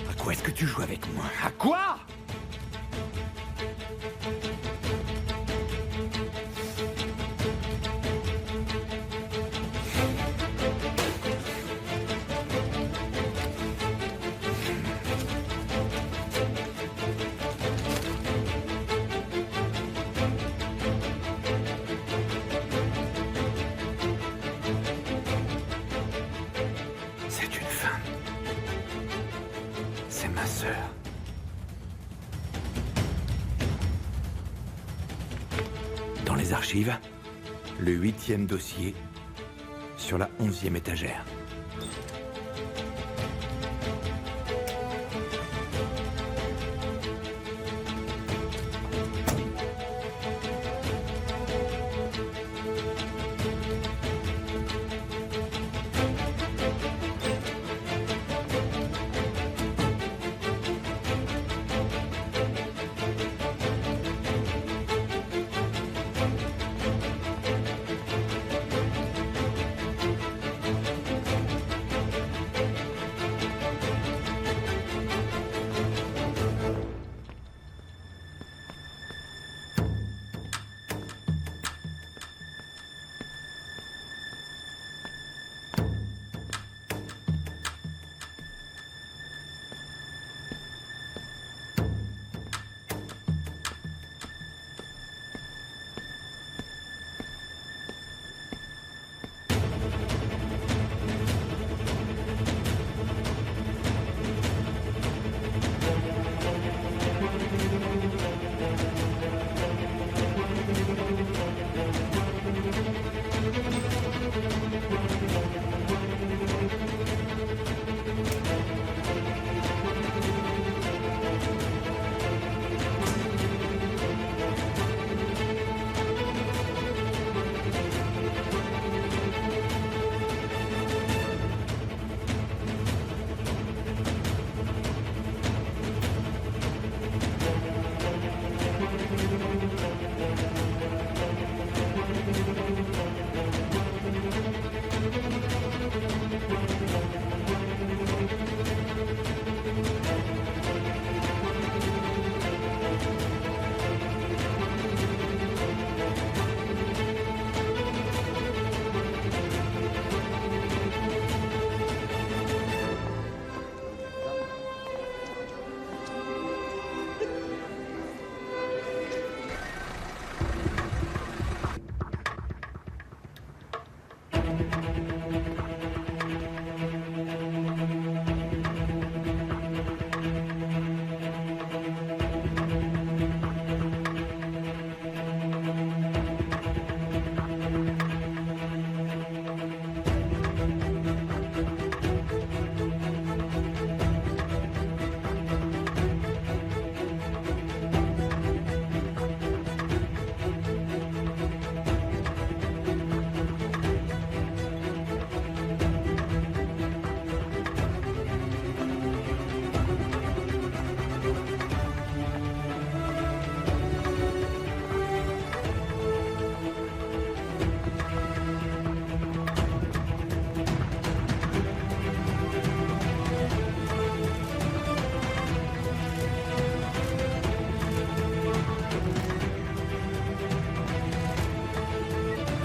À quoi est-ce que tu joues avec moi? À quoi? C'est une femme. C'est ma sœur. Dans les archives, le 8e dossier sur la 11e étagère.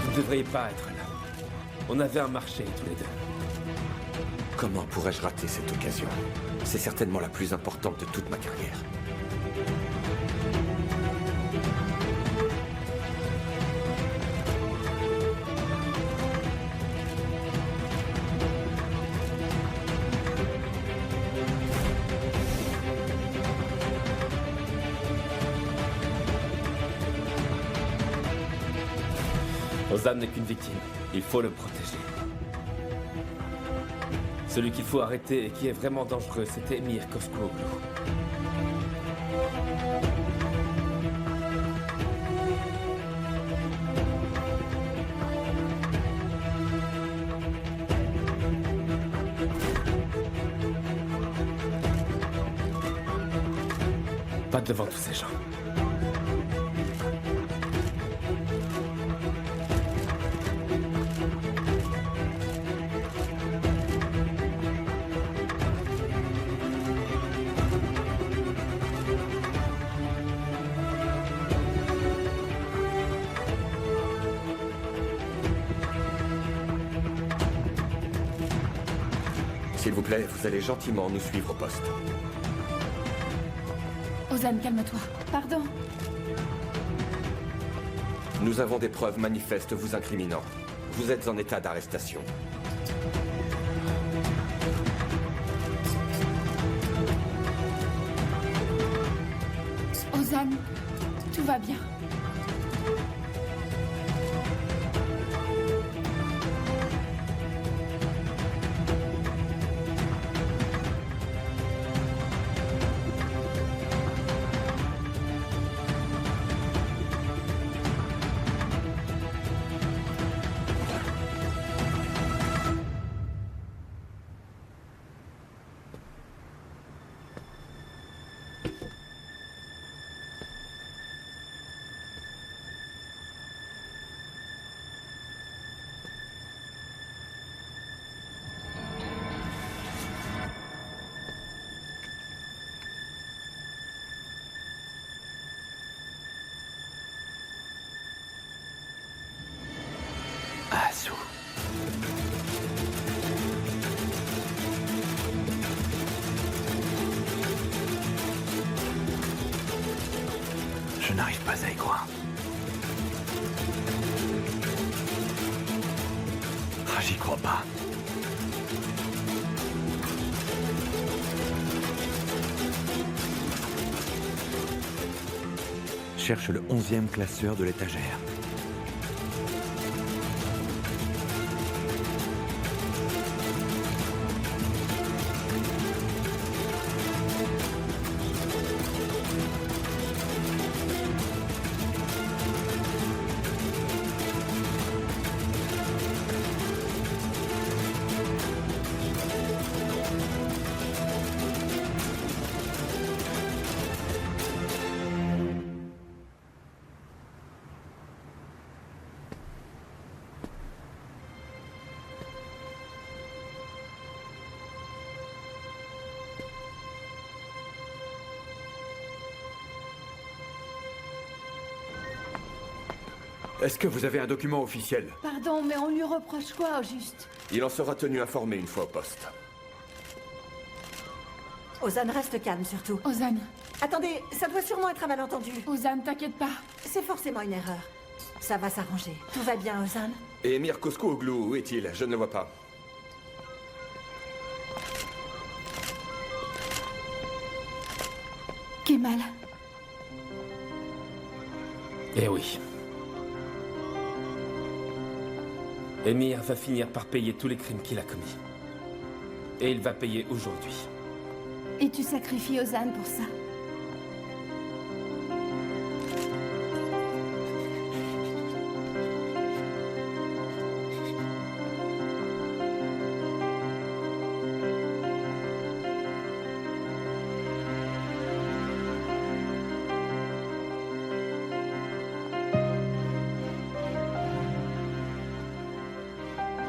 Vous ne devriez pas être là. On avait un marché tous les deux. Comment pourrais-je rater cette occasion? C'est certainement la plus importante de toute ma carrière. Ozan n'est qu'une victime. Il faut le protéger. Celui qu'il faut arrêter et qui est vraiment dangereux, c'est Emir Koskoğlu. Pas devant tous ces gens. S'il vous plaît, vous allez gentiment nous suivre au poste. Ozan, calme-toi. Pardon. Nous avons des preuves manifestes vous incriminant. Vous êtes en état d'arrestation. Ozan, tout va bien. Asu. Je n'arrive pas à y croire. Ah, j'y crois pas. Cherche le 11e classeur de l'étagère. Est-ce que vous avez un document officiel? Pardon, mais on lui reproche quoi au juste? Il en sera tenu informé une fois au poste. Ozan, reste calme surtout. Ozan. Attendez, ça doit sûrement être un malentendu. Ozan, t'inquiète pas. C'est forcément une erreur. Ça va s'arranger. Tout va bien, Ozan. Et Emir Koskoğlu, où est-il? Je ne le vois pas. Kemal. Eh oui. Emir va finir par payer tous les crimes qu'il a commis. Et il va payer aujourd'hui. Et tu sacrifies Ozan pour ça?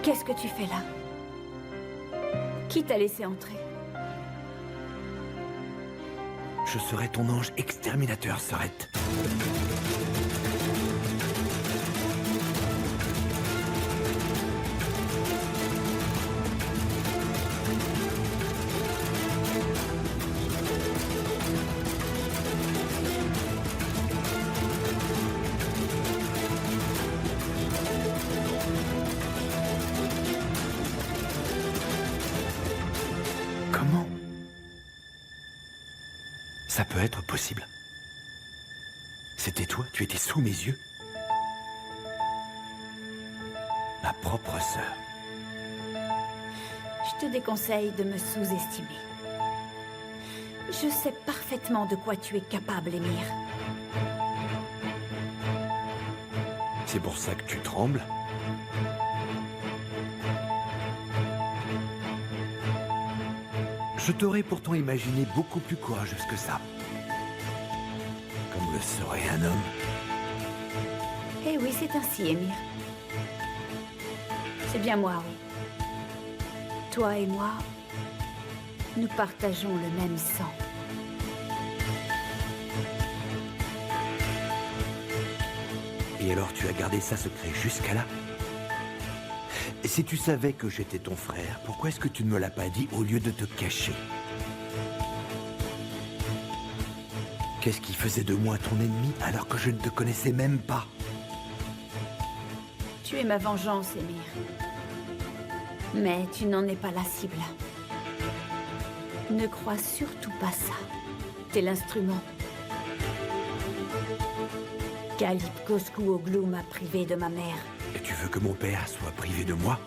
Qu'est-ce que tu fais là? Qui t'a laissé entrer? Je serai ton ange exterminateur, Sorette. Ça peut être possible. C'était toi? Tu étais sous mes yeux? Ma propre sœur. Je te déconseille de me sous-estimer. Je sais parfaitement de quoi tu es capable, Émir. C'est pour ça que tu trembles? Je t'aurais pourtant imaginé beaucoup plus courageuse que ça. Comme le serait un homme. Eh oui, c'est ainsi, Émir. C'est bien moi, oui. Toi et moi, nous partageons le même sang. Et alors tu as gardé ça secret jusqu'à là? Et si tu savais que j'étais ton frère, pourquoi est-ce que tu ne me l'as pas dit au lieu de te cacher? Qu'est-ce qui faisait de moi ton ennemi alors que je ne te connaissais même pas? Tu es ma vengeance, Émir. Mais tu n'en es pas la cible. Ne crois surtout pas ça. T'es l'instrument. Kalip Koskouoglu m'a privé de ma mère. Et tu veux que mon père soit privé de moi?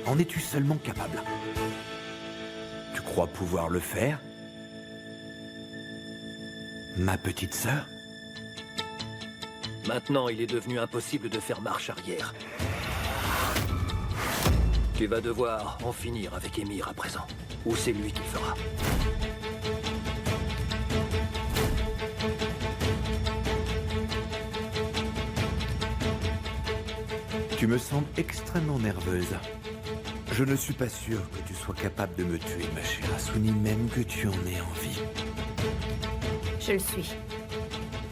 En es-tu seulement capable? Tu crois pouvoir le faire? Ma petite sœur? Maintenant, il est devenu impossible de faire marche arrière. Tu vas devoir en finir avec Émir à présent. Ou c'est lui qui le fera. Tu me sembles extrêmement nerveuse. Je ne suis pas sûr que tu sois capable de me tuer, ma chère Asuni, même que tu en aies envie. Je le suis.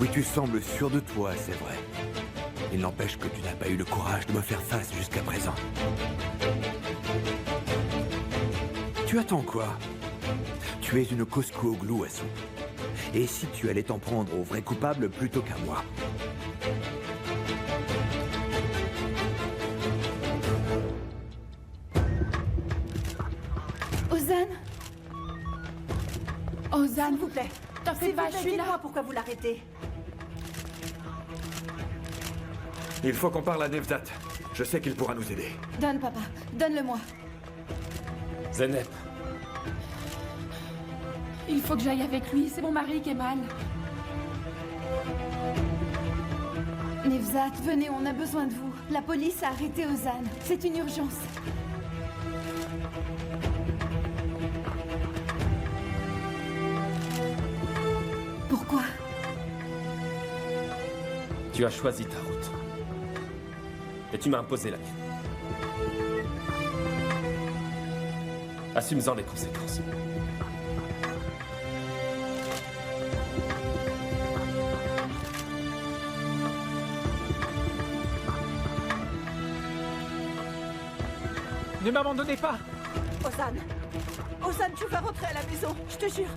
Oui, tu sembles sûr de toi, c'est vrai. Il n'empêche que tu n'as pas eu le courage de me faire face jusqu'à présent. Tu attends quoi? Tu es une Koskouoglu, Asu. Et si tu allais t'en prendre au vrai coupable plutôt qu'à moi? Ozan? Ozan, s'il vous plaît. T'en fais pas, je suis là. Dites-moi pourquoi vous l'arrêtez. Il faut qu'on parle à Nevzat. Je sais qu'il pourra nous aider. Donne, papa. Donne-le-moi. Zeynep. Il faut que j'aille avec lui. C'est mon mari qui est mal. Nevzat, venez, on a besoin de vous. La police a arrêté Ozan. C'est une urgence. Pourquoi? Tu as choisi ta route. Et tu m'as imposé la mienne. Assume-en les conséquences. Ne m'abandonnez pas! Ozan! Ozan, tu vas rentrer à la maison, je te jure!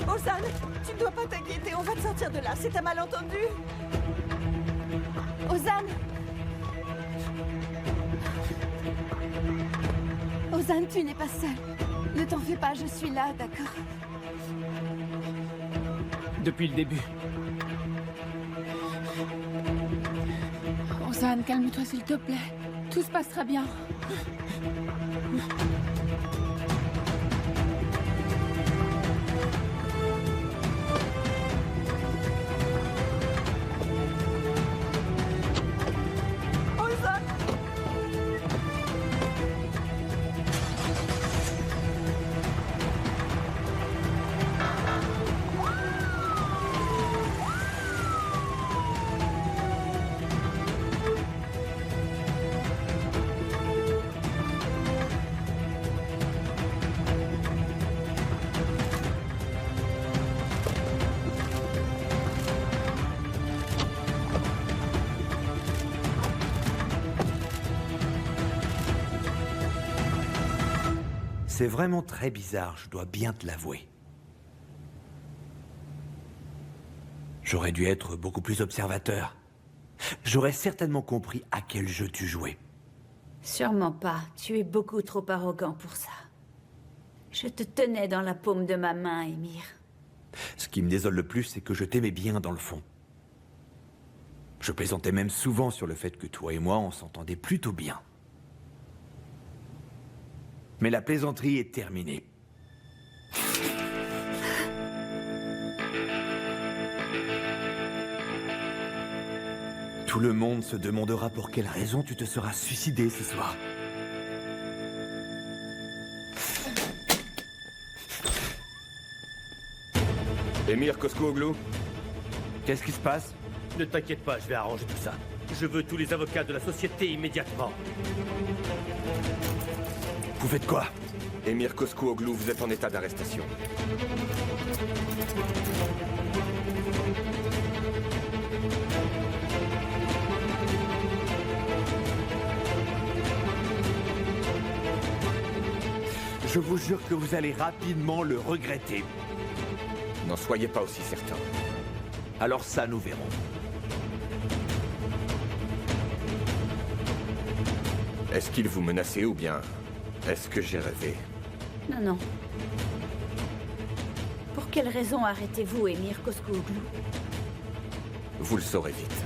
Ozan, tu ne dois pas t'inquiéter, on va te sortir de là, c'est un malentendu! Ozan! Ozan, tu n'es pas seul. Ne t'en fais pas, je suis là, d'accord? Depuis le début. Ozan, calme-toi s'il te plaît. Tout se passera bien. Ozan! C'est vraiment très bizarre, je dois bien te l'avouer. J'aurais dû être beaucoup plus observateur. J'aurais certainement compris à quel jeu tu jouais. Sûrement pas. Tu es beaucoup trop arrogant pour ça. Je te tenais dans la paume de ma main, Émir. Ce qui me désole le plus, c'est que je t'aimais bien dans le fond. Je plaisantais même souvent sur le fait que toi et moi, on s'entendait plutôt bien. Mais la plaisanterie est terminée. Tout le monde se demandera pour quelle raison tu te seras suicidé ce soir. Émir Koskouoglou? Qu'est-ce qui se passe? Ne t'inquiète pas, je vais arranger tout ça. Je veux tous les avocats de la société immédiatement. Vous faites quoi? Émir Koskouoglou, vous êtes en état d'arrestation. Je vous jure que vous allez rapidement le regretter. N'en soyez pas aussi certain. Alors ça, nous verrons. Est-ce qu'il vous menaçait ou bien est-ce que j'ai rêvé? Non, non. Pour quelle raison arrêtez-vous, Émir Koskouoglou? Vous le saurez vite.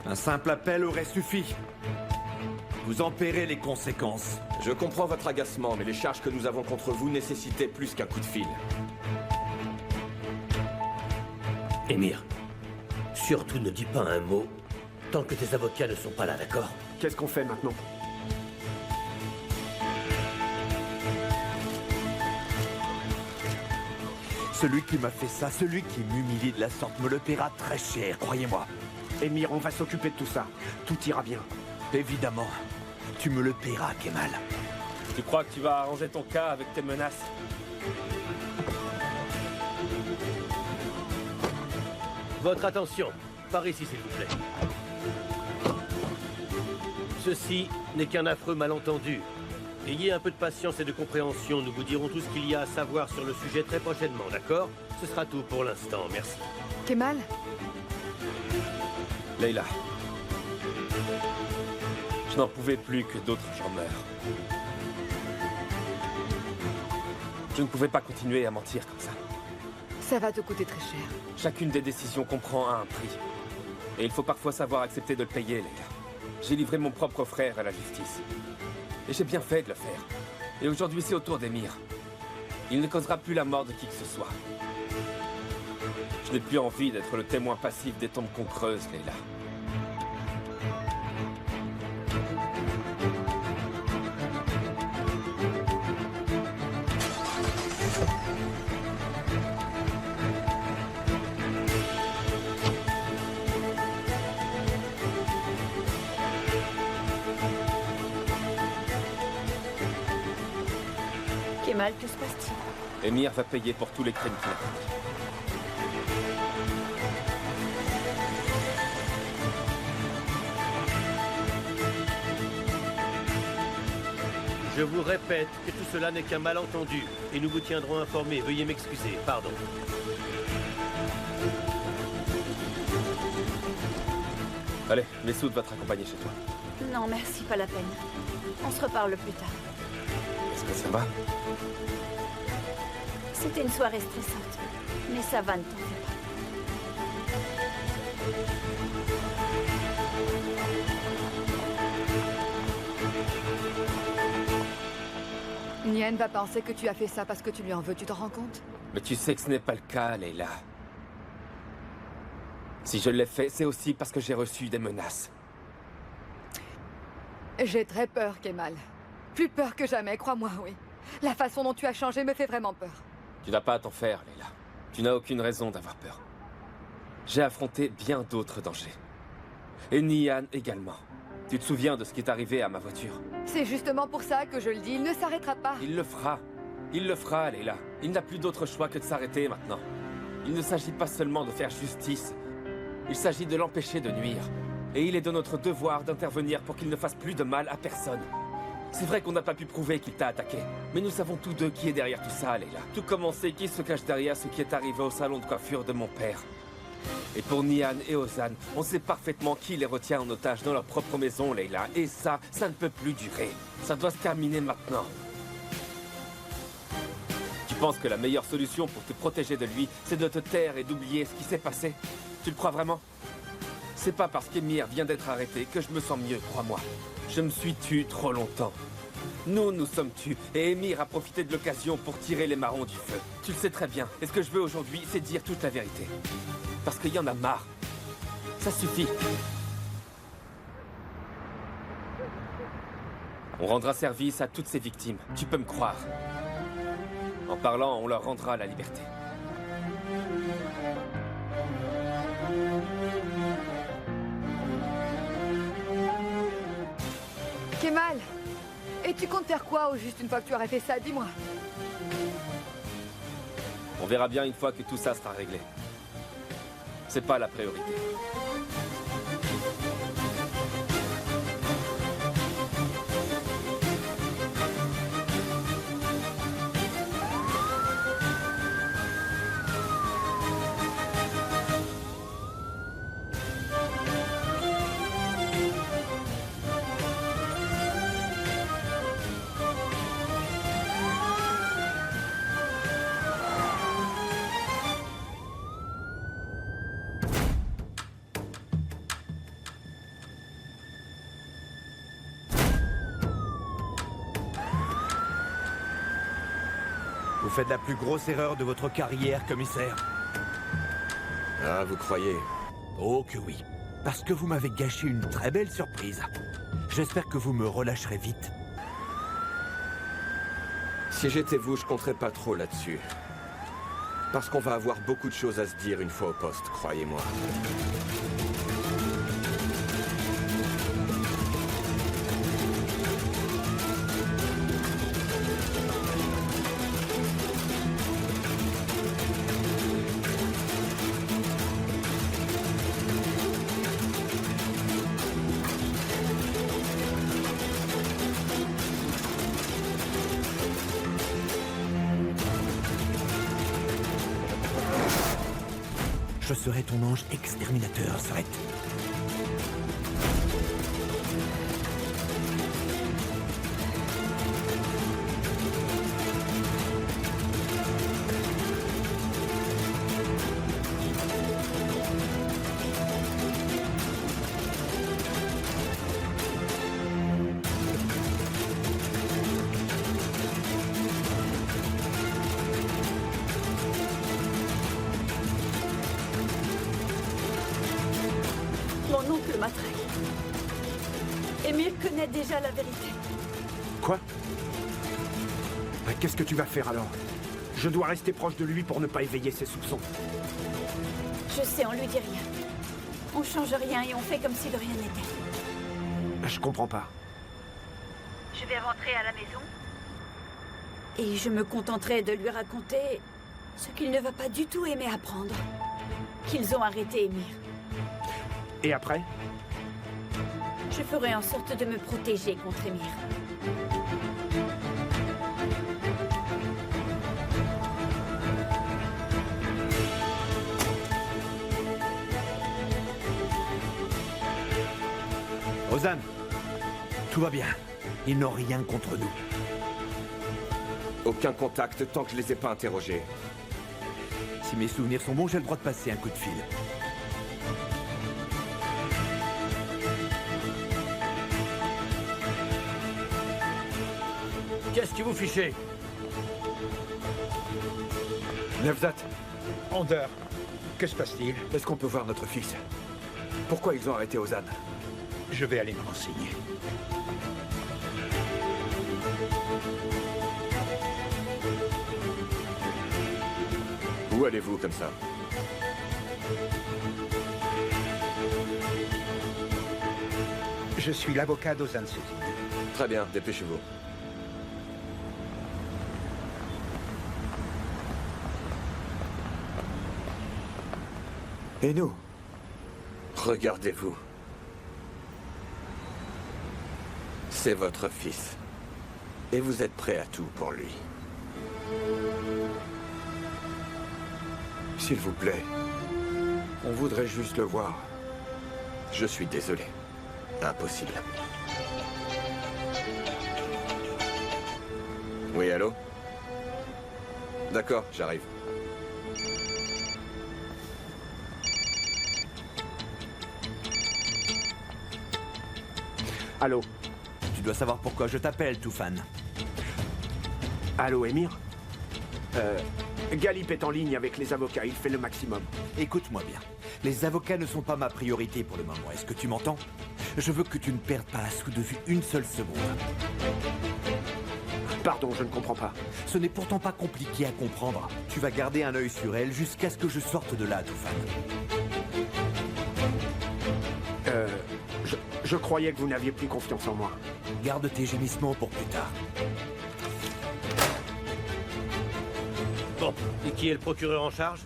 Un simple appel aurait suffi. Vous en paierez les conséquences. Je comprends votre agacement, mais les charges que nous avons contre vous nécessitaient plus qu'un coup de fil. Émir, surtout ne dis pas un mot tant que tes avocats ne sont pas là, d'accord? Qu'est-ce qu'on fait maintenant? Celui qui m'a fait ça, celui qui m'humilie de la sorte, me le paiera très cher, croyez-moi. Émir, on va s'occuper de tout ça. Tout ira bien. Évidemment. Tu me le paieras, Kemal. Tu crois que tu vas arranger ton cas avec tes menaces? Votre attention. Par ici, s'il vous plaît. Ceci n'est qu'un affreux malentendu. Ayez un peu de patience et de compréhension. Nous vous dirons tout ce qu'il y a à savoir sur le sujet très prochainement, d'accord? Ce sera tout pour l'instant. Merci. Kemal? Leila. Je n'en pouvais plus que d'autres gens meurent. Je ne pouvais pas continuer à mentir comme ça. Ça va te coûter très cher. Chacune des décisions qu'on prend a un prix. Et il faut parfois savoir accepter de le payer, Leila. J'ai livré mon propre frère à la justice. Et j'ai bien fait de le faire. Et aujourd'hui, c'est au tour d'Émir. Il ne causera plus la mort de qui que ce soit. Je n'ai plus envie d'être le témoin passif des tombes qu'on creuse, Leila. Kemal, que se passe-t-il? Émir va payer pour tous les crimes qu'il a commis. Je vous répète que tout cela n'est qu'un malentendu, et nous vous tiendrons informés. Veuillez m'excuser, pardon. Allez, Messoud va te raccompagner chez toi. Non, merci, pas la peine. On se reparle plus tard. Est-ce que ça va? C'était une soirée stressante, mais ça va, ne t'en fais pas. Nian va penser que tu as fait ça parce que tu lui en veux, tu t'en rends compte? Mais tu sais que ce n'est pas le cas, Leila. Si je l'ai fait, c'est aussi parce que j'ai reçu des menaces. J'ai très peur, Kemal. Plus peur que jamais, crois-moi, oui. La façon dont tu as changé me fait vraiment peur. Tu n'as pas à t'en faire, Leila. Tu n'as aucune raison d'avoir peur. J'ai affronté bien d'autres dangers. Et Nian également. Tu te souviens de ce qui est arrivé à ma voiture? C'est justement pour ça que je le dis, il ne s'arrêtera pas. Il le fera. Il le fera, Leila. Il n'a plus d'autre choix que de s'arrêter maintenant. Il ne s'agit pas seulement de faire justice. Il s'agit de l'empêcher de nuire. Et il est de notre devoir d'intervenir pour qu'il ne fasse plus de mal à personne. C'est vrai qu'on n'a pas pu prouver qu'il t'a attaqué. Mais nous savons tous deux qui est derrière tout ça, Layla. Tout comme on sait qui se cache derrière ce qui est arrivé au salon de coiffure de mon père. Et pour Nihan et Ozan, on sait parfaitement qui les retient en otage dans leur propre maison, Layla. Et ça ne peut plus durer. Ça doit se terminer maintenant. Tu penses que la meilleure solution pour te protéger de lui, c'est de te taire et d'oublier ce qui s'est passé? Tu le crois vraiment? C'est pas parce qu'Emir vient d'être arrêté que je me sens mieux, crois-moi. Je me suis tu trop longtemps. Nous sommes tus, et Emir a profité de l'occasion pour tirer les marrons du feu. Tu le sais très bien, et ce que je veux aujourd'hui, c'est dire toute la vérité. Parce qu'il y en a marre. Ça suffit. On rendra service à toutes ces victimes, tu peux me croire. En parlant, on leur rendra la liberté. Kemal, et tu comptes faire quoi au juste une fois que tu auras fait ça? Dis-moi. On verra bien une fois que tout ça sera réglé. C'est pas la priorité. Vous faites la plus grosse erreur de votre carrière, commissaire. Ah, vous croyez? Oh que oui. Parce que vous m'avez gâché une très belle surprise. J'espère que vous me relâcherez vite. Si j'étais vous, je compterais pas trop là-dessus. Parce qu'on va avoir beaucoup de choses à se dire une fois au poste, croyez-moi. Je serai ton ange exterminateur, Sret. Mon oncle m'a trahi. Emir connaît déjà la vérité. Quoi? Qu'est-ce que tu vas faire alors? Je dois rester proche de lui pour ne pas éveiller ses soupçons. Je sais, on lui dit rien. On change rien et on fait comme si de rien n'était. Je comprends pas. Je vais rentrer à la maison. Et je me contenterai de lui raconter ce qu'il ne va pas du tout aimer apprendre. Qu'ils ont arrêté Emir. Et après? Je ferai en sorte de me protéger contre Emir. Ozan, tout va bien. Ils n'ont rien contre nous. Aucun contact tant que je les ai pas interrogés. Si mes souvenirs sont bons, j'ai le droit de passer un coup de fil. Qu'est-ce que vous fichez? Nevzat, Ander, que se passe-t-il? Est-ce qu'on peut voir notre fils? Pourquoi ils ont arrêté Ozan? Je vais aller me renseigner. Où allez-vous comme ça? Je suis l'avocat d'Ozan Seki. Très bien, dépêchez-vous. Et nous? Regardez-vous. C'est votre fils. Et vous êtes prêt à tout pour lui. S'il vous plaît. On voudrait juste le voir. Je suis désolé. Impossible. Oui, allô? D'accord, j'arrive. Allô? Tu dois savoir pourquoi je t'appelle, Toufan. Allô, Émir? Galip est en ligne avec les avocats, il fait le maximum. Écoute-moi bien. Les avocats ne sont pas ma priorité pour le moment. Est-ce que tu m'entends? Je veux que tu ne perdes pas Assou de vue une seule seconde. Pardon, je ne comprends pas. Ce n'est pourtant pas compliqué à comprendre. Tu vas garder un œil sur elle jusqu'à ce que je sorte de là, Toufan. Je croyais que vous n'aviez plus confiance en moi. Garde tes gémissements pour plus tard. Bon, et qui est le procureur en charge?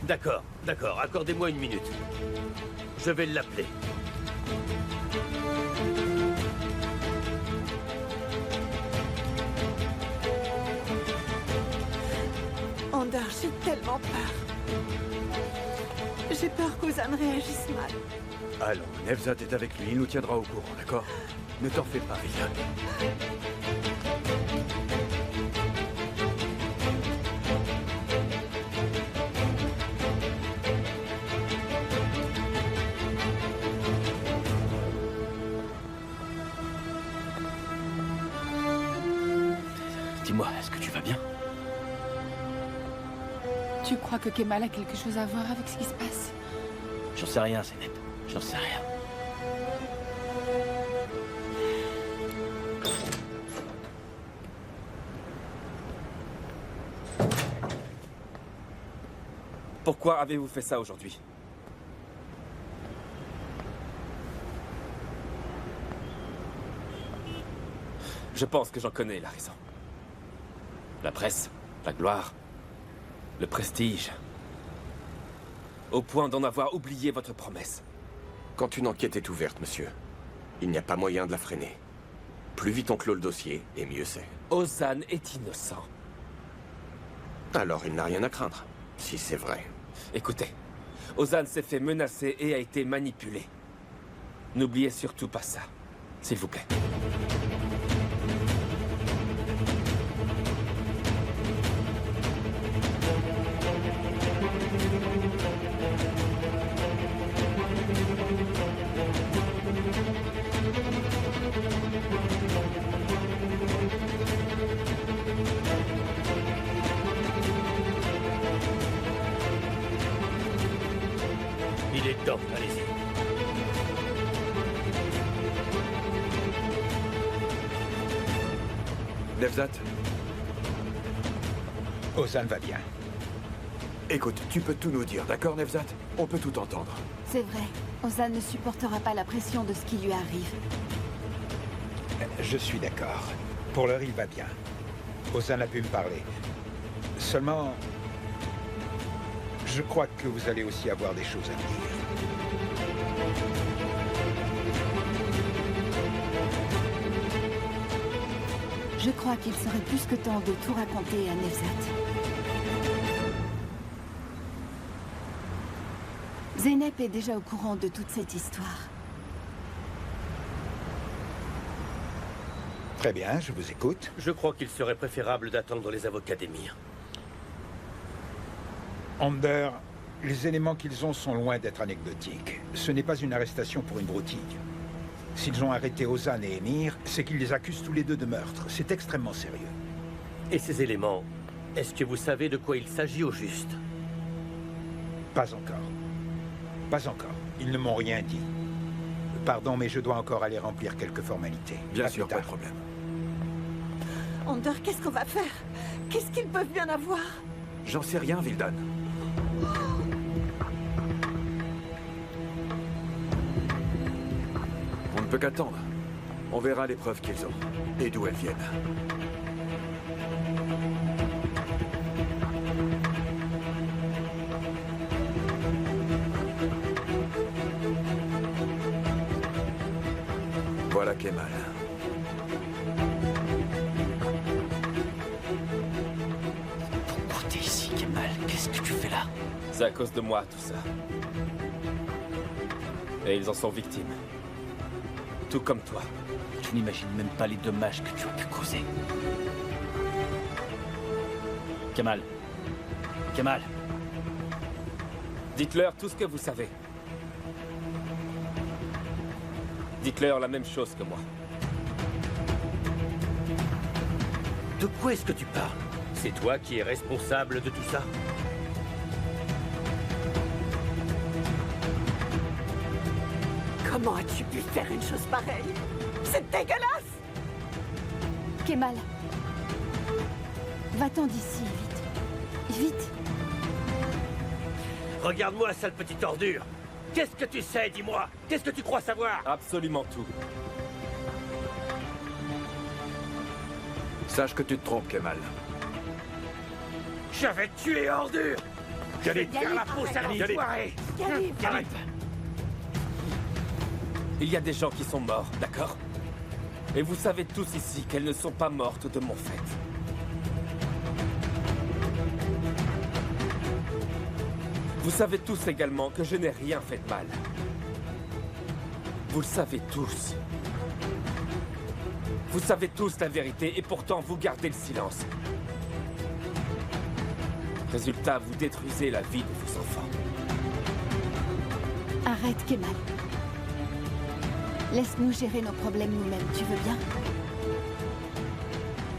D'accord, d'accord, accordez-moi une minute. Je vais l'appeler. Ander, j'ai tellement peur. J'ai peur qu'Ozan réagisse mal. Allons, Nevzat est avec lui, il nous tiendra au courant, d'accord? Ne t'en fais pas, Vildan. Dis-moi, est-ce que tu vas bien? Tu crois que Kemal a quelque chose à voir avec ce qui se passe? J'en sais rien, Zeynep. J'en sais rien. Pourquoi avez-vous fait ça aujourd'hui? Je pense que j'en connais la raison. La presse, la gloire, le prestige. Au point d'en avoir oublié votre promesse. Quand une enquête est ouverte, monsieur, il n'y a pas moyen de la freiner. Plus vite on clôt le dossier, et mieux c'est. Ozan est innocent. Alors il n'a rien à craindre, si c'est vrai. Écoutez, Ozan s'est fait menacer et a été manipulé. N'oubliez surtout pas ça, s'il vous plaît. Il est dedans, allez-y. Nevzat? Ozan va bien. Écoute, tu peux tout nous dire, d'accord, Nevzat? On peut tout entendre. C'est vrai. Ozan ne supportera pas la pression de ce qui lui arrive. Je suis d'accord. Pour l'heure, il va bien. Ozan a pu me parler. Seulement, je crois que vous allez aussi avoir des choses à me dire. Je crois qu'il serait plus que temps de tout raconter à Nevzat. Zeynep est déjà au courant de toute cette histoire. Très bien, je vous écoute. Je crois qu'il serait préférable d'attendre les avocats d'Emir. Ander, les éléments qu'ils ont sont loin d'être anecdotiques. Ce n'est pas une arrestation pour une broutille. S'ils ont arrêté Ozan et Emir, c'est qu'ils les accusent tous les deux de meurtre. C'est extrêmement sérieux. Et ces éléments, est-ce que vous savez de quoi il s'agit au juste? Pas encore. Pas encore. Ils ne m'ont rien dit. Pardon, mais je dois encore aller remplir quelques formalités. Bien sûr, pas de problème. Ander, qu'est-ce qu'on va faire? Qu'est-ce qu'ils peuvent bien avoir? J'en sais rien, Vildan. On ne peut qu'attendre. On verra les preuves qu'ils ont et d'où elles viennent. Kemal. Pourquoi t'es ici, Kemal? Qu'est-ce que tu fais là? C'est à cause de moi, tout ça. Et ils en sont victimes. Tout comme toi. Tu n'imagines même pas les dommages que tu as pu causer. Kemal. Kemal. Dites-leur tout ce que vous savez. Dites-leur la même chose que moi. De quoi est-ce que tu parles? C'est toi qui es responsable de tout ça? Comment as-tu pu faire une chose pareille? C'est dégueulasse! Kemal. Va-t'en d'ici, vite. Vite. Regarde-moi, sale petite ordure! Qu'est-ce que tu sais, dis-moi? Qu'est-ce que tu crois savoir? Absolument tout. Sache que tu te trompes, Kemal. Je vais te tuer, ordure! Je vais te faire la peau, sale enfoiré! Galib! Il y a des gens qui sont morts, d'accord? Et vous savez tous ici qu'elles ne sont pas mortes de mon fait. Vous savez tous également que je n'ai rien fait de mal. Vous le savez tous. Vous savez tous la vérité et pourtant vous gardez le silence. Résultat, vous détruisez la vie de vos enfants. Arrête, Kemal. Laisse-nous gérer nos problèmes nous-mêmes, tu veux bien?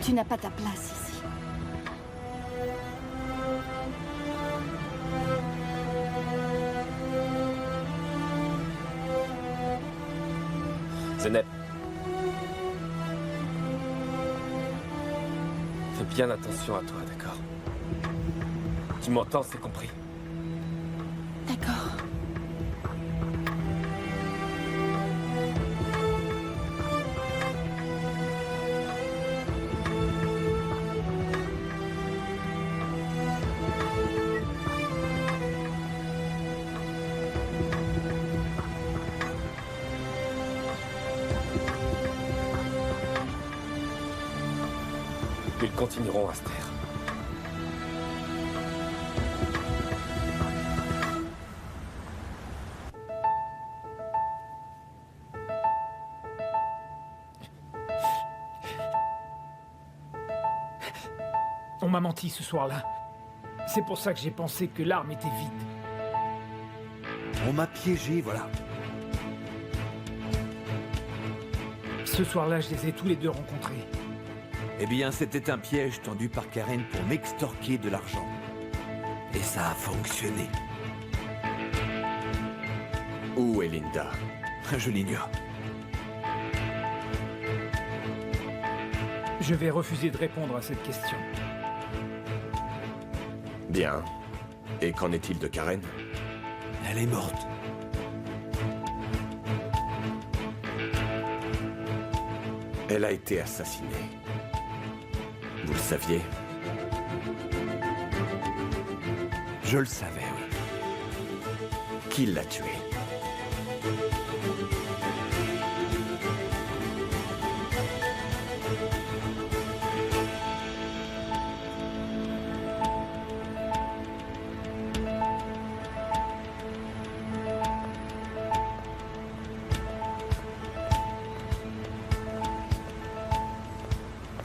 Tu n'as pas ta place ici. Zeynep. Fais bien attention à toi, d'accord? Tu m'entends, c'est compris? D'accord. Ils continueront à se taire. On m'a menti ce soir-là. C'est pour ça que j'ai pensé que l'arme était vide. On m'a piégé, voilà. Ce soir-là, je les ai tous les deux rencontrés. Eh bien, c'était un piège tendu par Karen pour m'extorquer de l'argent. Et ça a fonctionné. Où est Linda? Je l'ignore. Je vais refuser de répondre à cette question. Bien. Et qu'en est-il de Karen? Elle est morte. Elle a été assassinée. Vous le saviez? Je le savais, oui. Qui l'a tuée?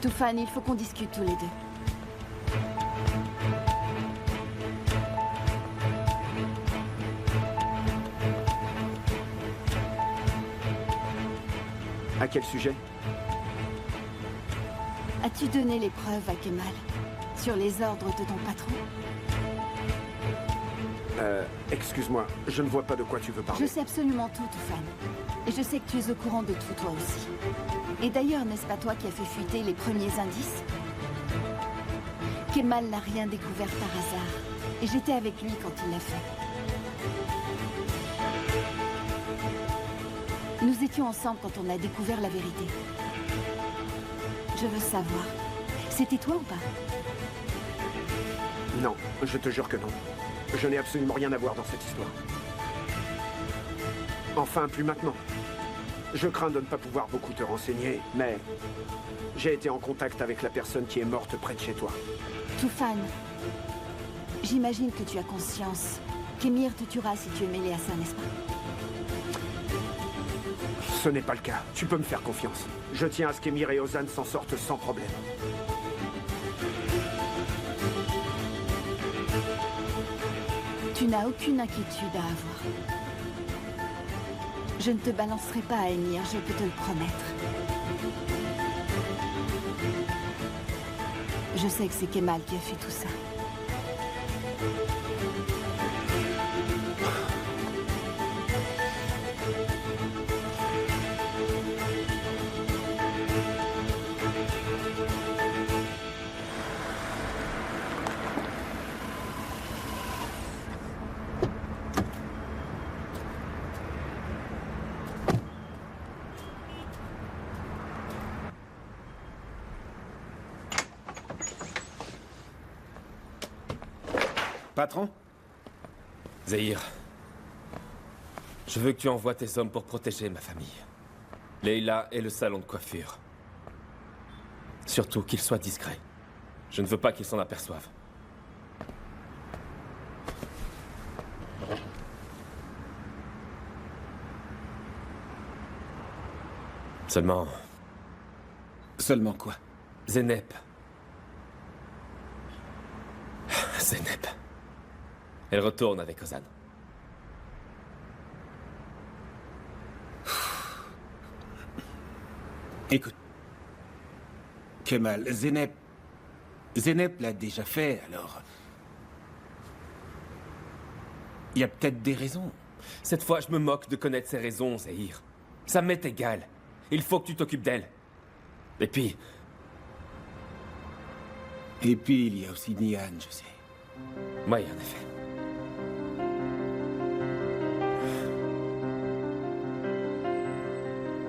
Toufan, il faut qu'on discute tous les deux. À quel sujet? As-tu donné les preuves à Kemal sur les ordres de ton patron? Excuse-moi, je ne vois pas de quoi tu veux parler. Je sais absolument tout, Toufan. Et je sais que tu es au courant de tout, toi aussi. Et d'ailleurs, n'est-ce pas toi qui as fait fuiter les premiers indices? Kemal n'a rien découvert par hasard. Et j'étais avec lui quand il l'a fait. Nous étions ensemble quand on a découvert la vérité. Je veux savoir, c'était toi ou pas? Non, je te jure que non. Je n'ai absolument rien à voir dans cette histoire. Enfin, plus maintenant. Je crains de ne pas pouvoir beaucoup te renseigner, mais j'ai été en contact avec la personne qui est morte près de chez toi. Toufan, j'imagine que tu as conscience qu'Emir te tuera si tu es mêlé à ça, n'est-ce pas? Ce n'est pas le cas. Tu peux me faire confiance. Je tiens à ce qu'Emir et Ozan s'en sortent sans problème. Tu n'as aucune inquiétude à avoir. Je ne te balancerai pas à Emir, je peux te le promettre. Je sais que c'est Kemal qui a fait tout ça. Patron? Zahir, je veux que tu envoies tes hommes pour protéger ma famille. Leila et le salon de coiffure. Surtout qu'ils soient discrets. Je ne veux pas qu'ils s'en aperçoivent. Seulement... Seulement quoi? Zeynep. Zeynep. Elle retourne avec Ozan. Écoute. Kemal, Zeynep l'a déjà fait, alors... Il y a peut-être des raisons. Cette fois, je me moque de connaître ses raisons, Zahir. Ça m'est égal. Il faut que tu t'occupes d'elle. Et puis... Et puis, il y a aussi Nihan, je sais. Oui, en effet.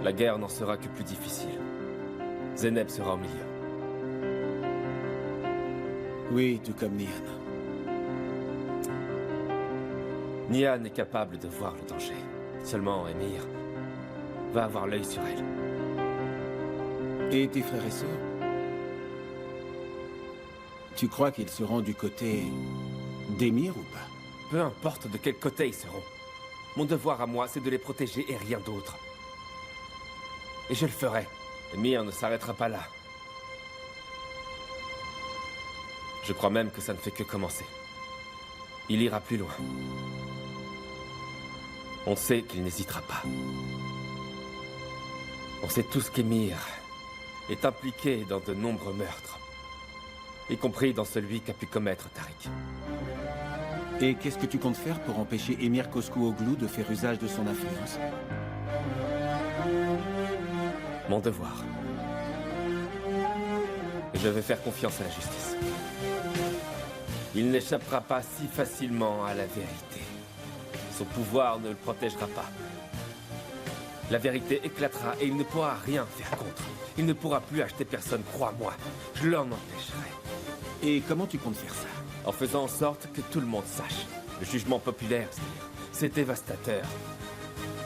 La guerre n'en sera que plus difficile. Zeynep sera au milieu. Oui, tout comme Nihan. Nihan est capable de voir le danger. Seulement, Emir va avoir l'œil sur elle. Et tes frères et sœurs? Tu crois qu'ils seront du côté d'Emir ou pas? Peu importe de quel côté ils seront. Mon devoir à moi, c'est de les protéger et rien d'autre. Et je le ferai. Emir ne s'arrêtera pas là. Je crois même que ça ne fait que commencer. Il ira plus loin. On sait qu'il n'hésitera pas. On sait tous qu'Emir est impliqué dans de nombreux meurtres. Y compris dans celui qu'a pu commettre Tariq. Et qu'est-ce que tu comptes faire pour empêcher Emir Koskooglu de faire usage de son influence? Mon devoir. Et je vais faire confiance à la justice. Il n'échappera pas si facilement à la vérité. Son pouvoir ne le protégera pas. La vérité éclatera et il ne pourra rien faire contre. Il ne pourra plus acheter personne, crois-moi. Je l'en empêcherai. Et comment tu comptes faire ça? En faisant en sorte que tout le monde sache. Le jugement populaire, Zahir, c'est dévastateur.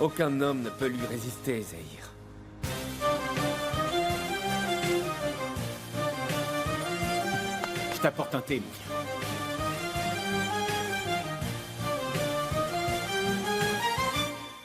Aucun homme ne peut lui résister, Zahir. Je t'apporte un thé, mon vieux.